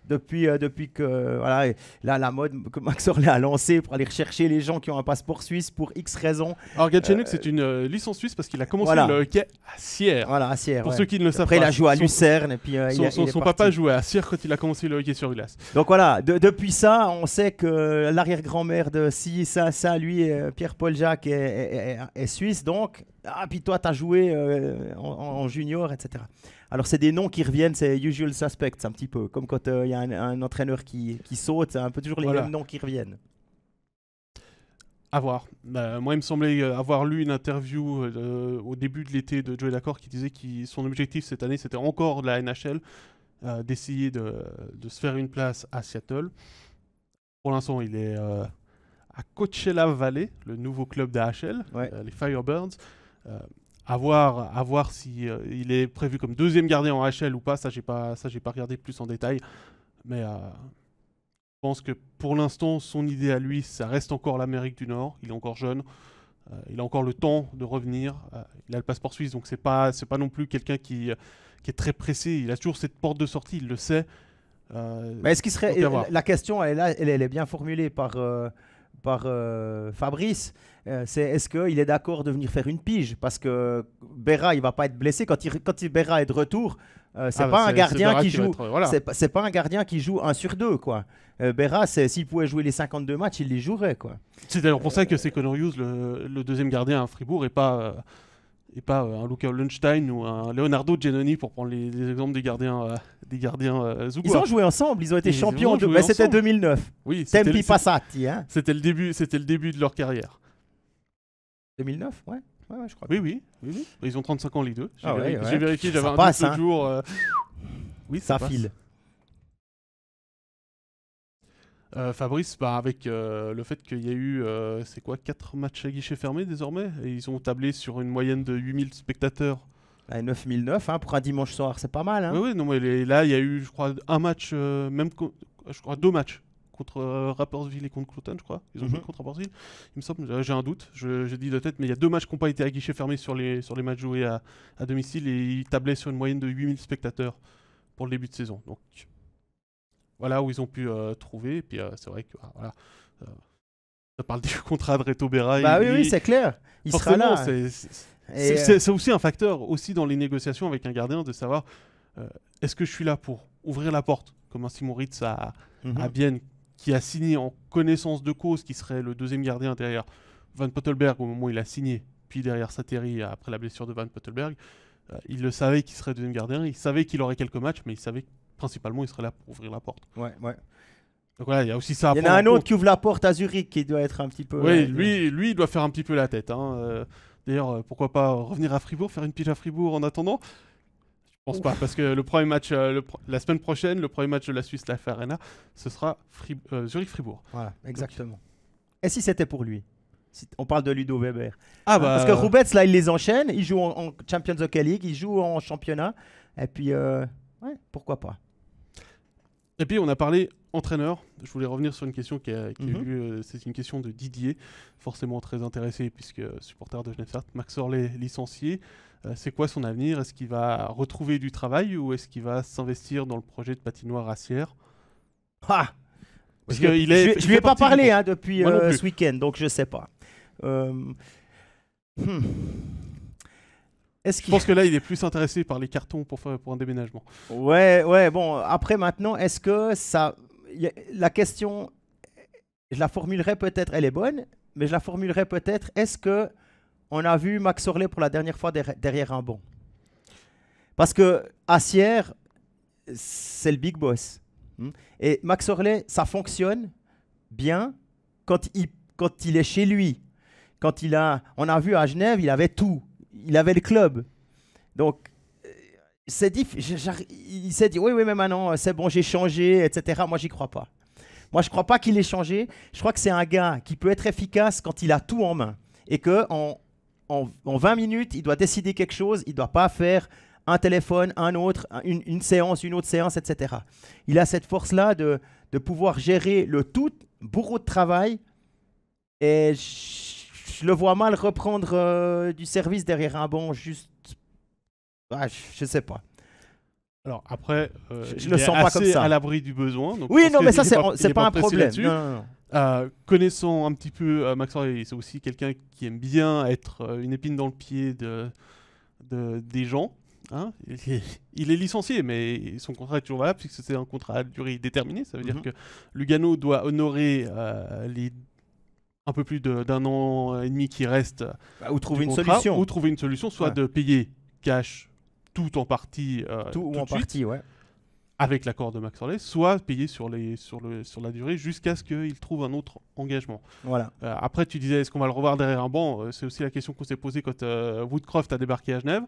depuis que voilà, et là la mode que Max Orlé a lancée pour aller rechercher les gens qui ont un passeport suisse pour X raisons. Alors Galchenyuk, c'est une licence suisse parce qu'il a commencé le hockey à Sierre. Voilà, à Sierre. Pour ceux qui ne le savent Après, pas. il a joué à Lucerne et puis son papa jouait à Sierre quand il a commencé le hockey sur glace. Donc voilà, depuis ça, on sait que l'arrière-grand-mère de ça, lui, Pierre-Paul Jacques est suisse, donc puis toi, tu as joué en junior, etc. Alors, c'est des noms qui reviennent, c'est usual suspects, un petit peu. Comme quand il y a un entraîneur qui saute, c'est un peu toujours les mêmes noms qui reviennent. À voir. Moi, il me semblait avoir lu une interview au début de l'été de Joey Daccord qui disait que son objectif cette année, c'était encore de la NHL, d'essayer de se faire une place à Seattle. Pour l'instant, il est à Coachella Valley, le nouveau club d'AHL, les Firebirds. À voir si il est prévu comme deuxième gardien en HL ou pas, ça j'ai pas regardé plus en détail, mais je pense que pour l'instant son idée à lui, ça reste encore l'Amérique du Nord. Il est encore jeune, il a encore le temps de revenir, il a le passeport suisse, donc c'est pas non plus quelqu'un qui est très pressé. Il a toujours cette porte de sortie, il le sait. Mais est-ce qu'il serait la question elle est bien formulée par Fabrice, c'est est-ce qu'il est d'accord de venir faire une pige? Parce que Berra, il va pas être blessé. Quand Berra est de retour, c'est pas un gardien qui joue. C'est pas un gardien qui joue 1 sur 2, quoi. Berra, s'il pouvait jouer les 52 matchs, il les jouerait, quoi. C'est d'ailleurs pour ça que c'est Connor Hughes, le deuxième gardien à Fribourg, et pas un Luca Lundstein ou un Leonardo Giannoni, pour prendre les exemples des gardiens Zougoua. Ils ont joué ensemble, ils ont été champions. C'était 2009. Oui, Tempi Passati. Hein. C'était le début de leur carrière. 2009, ouais, je crois. Oui. Ils ont 35 ans les deux. J'ai Ouais. vérifié, j'avais un passe, doute l'autre jour. Oui, ça file. Fabrice, avec le fait qu'il y a eu 4 matchs à guichet fermé désormais, et ils ont tablé sur une moyenne de 8000 spectateurs. 9009, pour un dimanche soir, c'est pas mal. Hein. Oui, non, mais là, il y a eu, je crois, un match, je crois 2 matchs contre Rapperswil et contre Cloton, je crois. Ils ont joué contre Rapperswil. Il me semble, j'ai un doute, je dis de tête, mais il y a 2 matchs qui n'ont pas été à guichet fermé sur les matchs joués à domicile, et ils tablaient sur une moyenne de 8000 spectateurs pour le début de saison. Donc voilà où ils ont pu trouver. Et puis c'est vrai que ça parle du contrat de Reto Berra. Oui, c'est clair. Il sera là. C'est aussi un facteur aussi dans les négociations avec un gardien de savoir est-ce que je suis là pour ouvrir la porte comme un Simon Ritz à Bienne, qui a signé en connaissance de cause, qui serait le deuxième gardien derrière Van Pottelberg au moment où il a signé, puis derrière Sateri après la blessure de Van Pottelberg. Il le savait qu'il serait deuxième gardien, il savait qu'il aurait quelques matchs, mais il savait principalement il serait là pour ouvrir la porte. Ouais. Donc voilà, il y a aussi ça. Il y en a un autre qui ouvre la porte à Zurich qui doit être un petit peu. Oui, lui, il doit faire un petit peu la tête. Hein. D'ailleurs, pourquoi pas revenir à Fribourg, faire une pige à Fribourg en attendant? Je pense pas, parce que le premier match, la semaine prochaine, le premier match de la Swiss Life Arena, ce sera Zurich-Fribourg. Voilà, exactement. Et si c'était pour lui? On parle de Ludo Weber. Parce que Roubets, là, il les enchaîne. Il joue en Champions Hockey League, il joue en championnat. Et puis, pourquoi pas. Et puis, on a parlé entraîneur. Je voulais revenir sur une question qui a eu lieu. C'est une question de Didier, forcément très intéressé, puisque supporter de Genève, Max Orlé licencié. C'est quoi son avenir? Est-ce qu'il va retrouver du travail ou est-ce qu'il va s'investir dans le projet de patinoire à Sierre? Je lui ai pas parlé depuis ce week-end, donc je sais pas. Je pense que là, il est plus intéressé par les cartons pour un déménagement. Ouais. Bon, après, maintenant, est-ce que ça... La question, je la formulerai peut-être, elle est bonne, mais je la formulerai peut-être, est-ce que on a vu Max Orlé pour la dernière fois derrière un banc? Parce que à Sierre, c'est le big boss. Et Max Orlé, ça fonctionne bien quand il est chez lui. On a vu à Genève, il avait tout. Il avait le club. Donc, il s'est dit oui, mais maintenant c'est bon, j'ai changé, etc. Moi, j'y crois pas. Moi, je crois pas qu'il ait changé. Je crois que c'est un gars qui peut être efficace quand il a tout en main et que en 20 minutes, il doit décider quelque chose. Il doit pas faire un téléphone, un autre, une séance, une autre séance, etc. Il a cette force-là de pouvoir gérer le tout, bourreau de travail. Et je le vois mal reprendre du service derrière un banc, juste. Ah, je sais pas. Alors après, je il le est sens pas assez comme ça. à l'abri du besoin. Donc Oui, je pense non, que mais ça, il c'est est pas un pressé problème. là-dessus. Non, non. Connaissant un petit peu Max Orley, c'est aussi quelqu'un qui aime bien être une épine dans le pied des gens. Hein. Il est licencié, mais son contrat est toujours valable puisque c'est un contrat à durée déterminée. Ça veut dire que Lugano doit honorer les un peu plus d'un an et demi qui reste. Ou trouver une contrat, solution. Ou trouver une solution, soit de payer cash tout en partie, tout ou en partie, ouais. Avec l'accord de Max Orley, soit payer sur la durée jusqu'à ce qu'il trouve un autre engagement. Voilà. Après, tu disais, est-ce qu'on va le revoir derrière un banc? C'est aussi la question qu'on s'est posée quand Woodcroft a débarqué à Genève.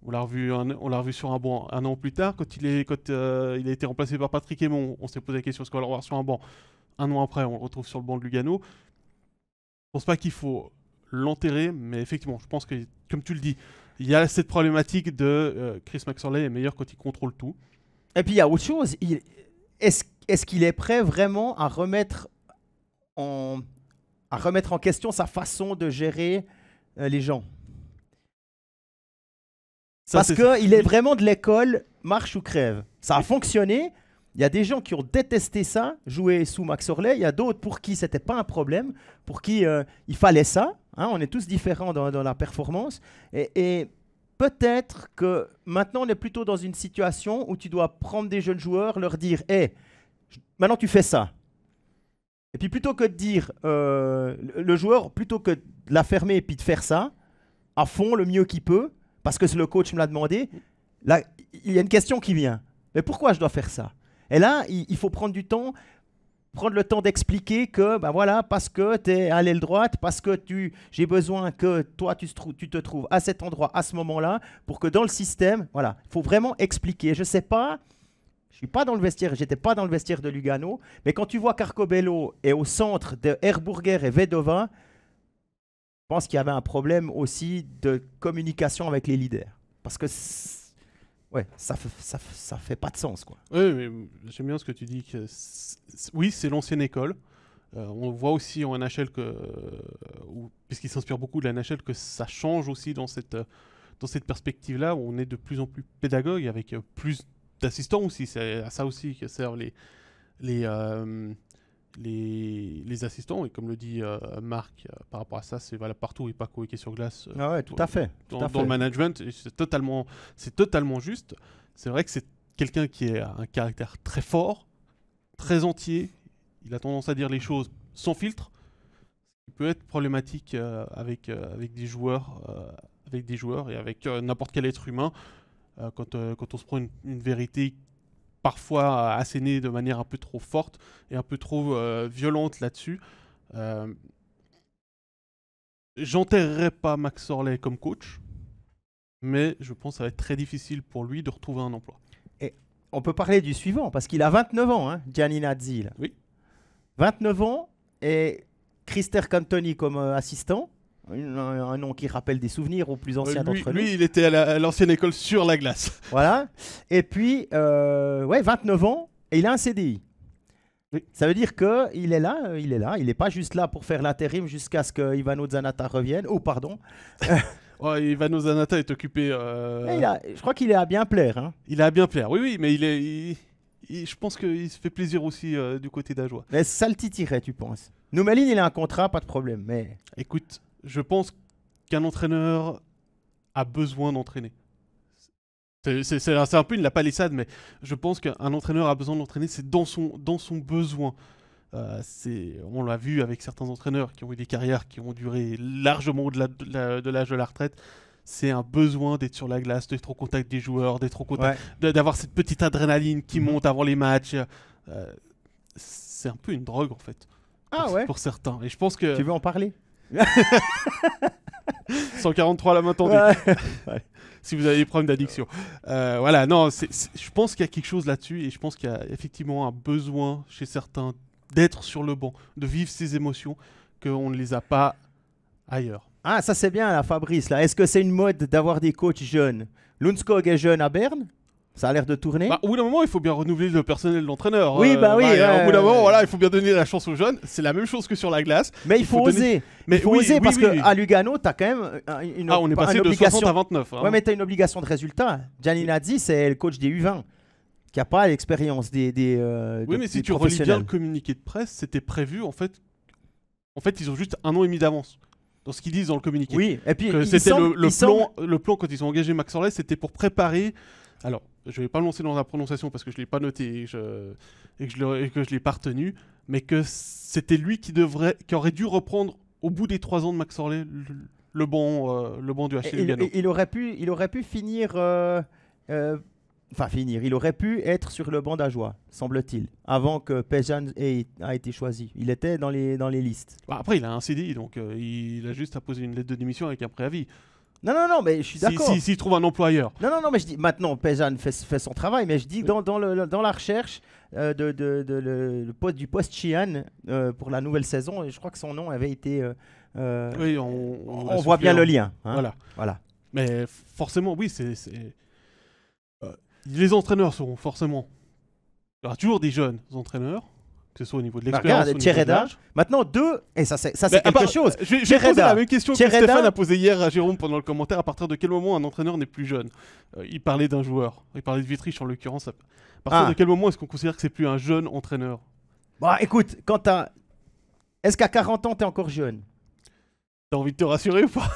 On l'a revu sur un banc un an plus tard. Quand il a été remplacé par Patrick Aymon, on s'est posé la question, est-ce qu'on va le revoir sur un banc? Un an après, on le retrouve sur le banc de Lugano. Je pense pas qu'il faut l'enterrer, mais effectivement, je pense que, comme tu le dis, il y a cette problématique de Chris Max Orley est meilleur quand il contrôle tout. Et puis il y a autre chose. Est-ce qu'il est prêt vraiment à remettre en question sa façon de gérer les gens? Parce qu'il est vraiment de l'école marche ou crève. Ça a fonctionné. Il y a des gens qui ont détesté ça, jouer sous Max Orley. Il y a d'autres pour qui c'était pas un problème, pour qui il fallait ça. Hein, on est tous différents dans la performance. Et peut-être que maintenant, on est plutôt dans une situation où tu dois prendre des jeunes joueurs, leur dire « Hey, maintenant tu fais ça ». Et puis plutôt que de dire, le joueur, plutôt que de la fermer et puis de faire ça, à fond, le mieux qu'il peut, parce que le coach me l'a demandé, là, il y a une question qui vient. Mais pourquoi je dois faire ça? Et là, il faut prendre le temps d'expliquer que, ben voilà, parce que tu es à l'aile droite, parce que j'ai besoin que toi, tu te trouves à cet endroit, à ce moment-là, pour que dans le système, voilà, il faut vraiment expliquer. Je ne sais pas, je ne suis pas dans le vestiaire, j'étais pas dans le vestiaire de Lugano, mais quand tu vois qu'Arcobello est au centre de Herburger et Vedova, je pense qu'il y avait un problème aussi de communication avec les leaders. Parce que ouais, ça fait pas de sens, quoi. Oui, mais j'aime bien ce que tu dis. Oui, c'est l'ancienne école. On voit aussi en NHL puisqu'il s'inspire beaucoup de la NHL, que ça change aussi dans cette perspective-là, où on est de plus en plus pédagogue, avec plus d'assistants aussi. C'est à ça aussi que servent les assistants. Et comme le dit Marc, par rapport à ça, c'est valable partout et pas qu'au sur glace. Ah ouais, tout à fait. Dans le management, c'est totalement juste. C'est vrai que c'est quelqu'un qui a un caractère très fort, très entier. Il a tendance à dire les choses sans filtre. Il peut être problématique avec des joueurs et avec n'importe quel être humain quand on se prend une vérité parfois assénée de manière un peu trop forte et un peu trop violente là-dessus. J'enterrerai pas Max Orley comme coach, mais je pense que ça va être très difficile pour lui de retrouver un emploi. Et on peut parler du suivant, parce qu'il a 29 ans, hein, Gianni Nazzi. Là. Oui. 29 ans, et Christer Cantoni comme assistant, un nom qui rappelle des souvenirs aux plus anciens d'entre nous. Lui, il était à l'ancienne école sur la glace. Voilà. Et puis, 29 ans, et il a un CDI. Oui. Ça veut dire qu'il est là, il n'est pas juste là pour faire l'intérim jusqu'à ce que Ivano Zanatta revienne. Oh, pardon. Ivano Zanatta est occupé... je crois qu'il est à bien plaire. Hein. Il est à bien plaire, oui, mais je pense qu'il se fait plaisir aussi du côté d'Ajoie. Mais ça le titillerait, tu penses? Noumeline, il a un contrat, pas de problème. Mais... Écoute, je pense qu'un entraîneur a besoin d'entraîner. C'est un peu une la palissade, mais je pense qu'un entraîneur a besoin d'entraîner, c'est dans son besoin. On l'a vu avec certains entraîneurs qui ont eu des carrières qui ont duré largement au-delà de l'âge de la retraite. C'est un besoin d'être sur la glace, d'être au contact des joueurs, d'être au contact, d'avoir cette petite adrénaline qui monte avant les matchs. C'est un peu une drogue en fait. Pour certains. Et je pense que... Tu veux en parler? 143 la main tendue. Ouais. Si vous avez des problèmes d'addiction. Voilà, non, je pense qu'il y a quelque chose là-dessus et je pense qu'il y a effectivement un besoin chez certains d'être sur le banc, de vivre ces émotions qu'on ne les a pas ailleurs. Ah, ça c'est bien, là, Fabrice. Là. Est-ce que c'est une mode d'avoir des coachs jeunes? Lundskog est jeune à Berne. Ça a l'air de tourner. Au bout d'un moment, il faut bien renouveler le personnel de l'entraîneur. Oui, oui. Au bout d'un moment, voilà, il faut bien donner la chance aux jeunes. C'est la même chose que sur la glace. Mais il faut oser. Il faut oser parce qu'à Lugano, tu as quand même une on est passé de 60 à 29. Ouais, mais tu as une obligation de résultat. Gianni Nazzi, c'est le coach des U20 qui n'a pas l'expérience des oui, mais si tu relis bien le communiqué de presse, c'était prévu, en fait, ils ont juste 1 an et demi d'avance. Dans ce qu'ils disent dans le communiqué. Oui, et puis c'était le plan quand ils ont engagé Max Orlais, c'était pour préparer. Alors, je vais pas me lancer dans la prononciation parce que je l'ai pas noté et que je l'ai pas retenu, mais que c'était lui qui aurait dû reprendre au bout des 3 ans de Max Orlais le banc du HC Lugano. Il aurait pu finir. Finir. Il aurait pu être sur le banc d'Ajoie, semble-t-il, avant que Pejan ait été choisi. Il était dans les listes. Après, il a un CDI, donc il a juste à poser une lettre de démission avec un préavis. Non, mais je suis d'accord. S'il trouve un emploi ailleurs. Non, mais je dis maintenant, Pejan fait son travail, mais je dis dans la recherche du poste Chian pour la nouvelle saison, je crois que son nom avait été. Oui, on voit bien le lien. Hein. Voilà. Mais forcément, oui, les entraîneurs seront forcément. Il y aura toujours des jeunes entraîneurs, que ce soit au niveau de l'expérience. Regarde, Tchereda. Maintenant, 2, et ça c'est quelque chose. Je vais poser la même question que Stéphane a posée hier à Jérôme pendant le commentaire. À partir de quel moment un entraîneur n'est plus jeune? Il parlait d'un joueur. Il parlait de Wietrich en l'occurrence. À partir de quel moment est-ce qu'on considère que c'est plus un jeune entraîneur? Écoute, est-ce qu'à 40 ans, tu es encore jeune? T'as envie de te rassurer ou pas?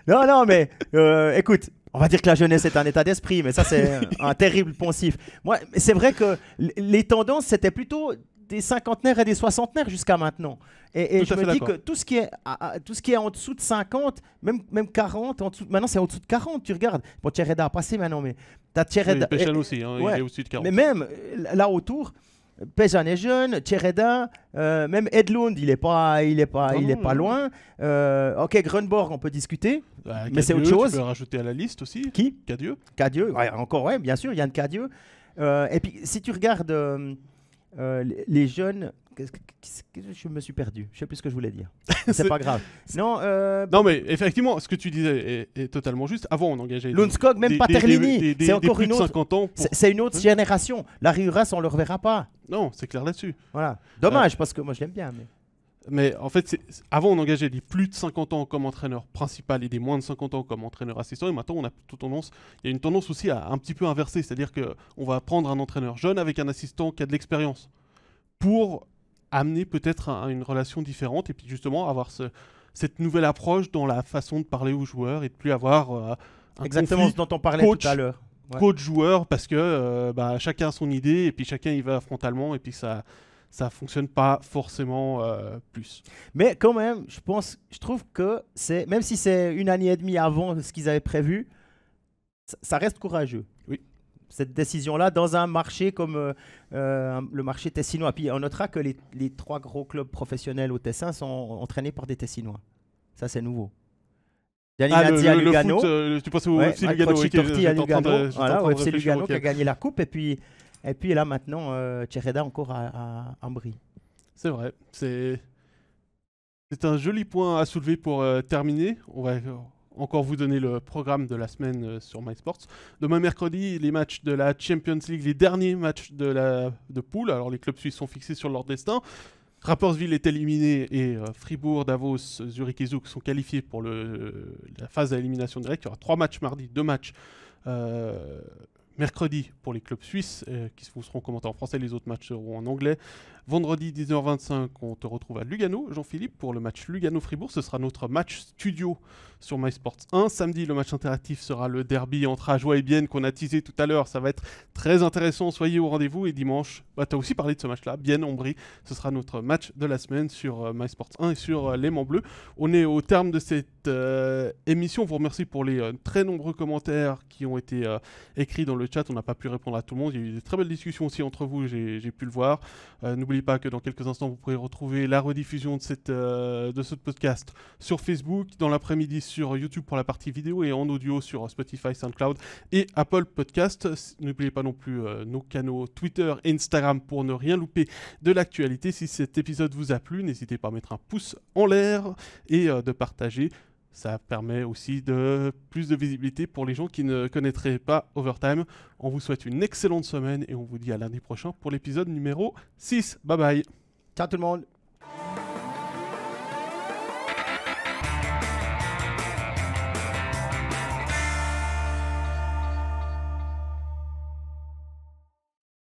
Non, mais écoute, on va dire que la jeunesse est un état d'esprit, mais ça, c'est un terrible poncif. Moi, c'est vrai que les tendances, c'était plutôt des cinquantenaires et des soixantenaires jusqu'à maintenant. Et je me dis que tout ce qui est en dessous de 50, même 40, maintenant c'est en dessous de 40, tu regardes. Bon, Tchereda a passé maintenant, mais t'as Tchereda. Oui, Pejan aussi, il est au-dessus de 40. Mais même là autour, Pejan est jeune, Tchereda, même Edlund, il est pas loin. Ok, Grunborg, on peut discuter, mais c'est autre chose. Tu peux rajouter à la liste aussi. Qui? Cadieux. Cadieux, ouais, bien sûr, Yann Cadieux. Et puis, si tu regardes les jeunes, je me suis perdu. Je sais plus ce que je voulais dire. C'est pas grave. Non, mais effectivement, ce que tu disais est totalement juste. Avant, on engageait Lundskog, même Paterlini, c'est encore une autre. 50 ans c'est une autre génération. Larry Uras, on le reverra pas. Non, c'est clair là-dessus. Voilà. Dommage, parce que moi, je l'aime bien. Mais en fait, avant, on engageait des plus de 50 ans comme entraîneur principal et des moins de 50 ans comme entraîneur assistant. Et maintenant, il y a une tendance aussi à un petit peu inverser. C'est-à-dire qu'on va prendre un entraîneur jeune avec un assistant qui a de l'expérience pour amener peut-être une relation différente et puis justement avoir cette nouvelle approche dans la façon de parler aux joueurs et de plus avoir exactement ce dont on parlait tout à l'heure. Ouais. Coach-joueur, parce que chacun a son idée et puis chacun y va frontalement et puis ça fonctionne pas forcément plus. Mais quand même, je trouve que même si c'est 1 année et demie avant ce qu'ils avaient prévu, ça reste courageux. Oui. Cette décision-là, dans un marché comme le marché tessinois. Puis on notera que les 3 gros clubs professionnels au Tessin sont entraînés par des Tessinois. Ça, c'est nouveau. Gianni Nazzi à Lugano. Le foot, tu penses au FC Lugano, à Lugano. Voilà, au FC Lugano qui a gagné la coupe. Et puis là, maintenant, Tchereda encore à Ambry. C'est vrai. C'est un joli point à soulever pour terminer. On va encore vous donner le programme de la semaine sur MySports. Demain mercredi, les matchs de la Champions League, les derniers matchs de poule. Alors les clubs suisses sont fixés sur leur destin. Rapperswil est éliminé et Fribourg, Davos, Zurich et Zug sont qualifiés pour la phase d'élimination directe. Il y aura 3 matchs mardi, 2 matchs mercredi pour les clubs suisses qui vous seront commentés en français, les autres matchs seront en anglais. Vendredi 10h25, on te retrouve à Lugano, Jean-Philippe, pour le match Lugano-Fribourg. Ce sera notre match studio sur MySports 1. Samedi, le match interactif sera le derby entre Ajoie et Bienne qu'on a teasé tout à l'heure. Ça va être très intéressant, soyez au rendez-vous. Et dimanche, tu as aussi parlé de ce match-là, Bienne-Ombry. Ce sera notre match de la semaine sur MySports 1 et sur l'Aimant Bleu. On est au terme de cette émission. On vous remercie pour les très nombreux commentaires qui ont été écrits dans le chat. On n'a pas pu répondre à tout le monde. Il y a eu de très belles discussions aussi entre vous, j'ai pu le voir. N'oubliez n'oubliez pas que dans quelques instants, vous pourrez retrouver la rediffusion de ce podcast sur Facebook, dans l'après-midi sur YouTube pour la partie vidéo et en audio sur Spotify, SoundCloud et Apple Podcast. N'oubliez pas non plus nos canaux Twitter et Instagram pour ne rien louper de l'actualité. Si cet épisode vous a plu, n'hésitez pas à mettre un pouce en l'air et de partager. Ça permet aussi de plus de visibilité pour les gens qui ne connaîtraient pas Overtime. On vous souhaite une excellente semaine et on vous dit à lundi prochain pour l'épisode numéro 6. Bye bye. Ciao tout le monde.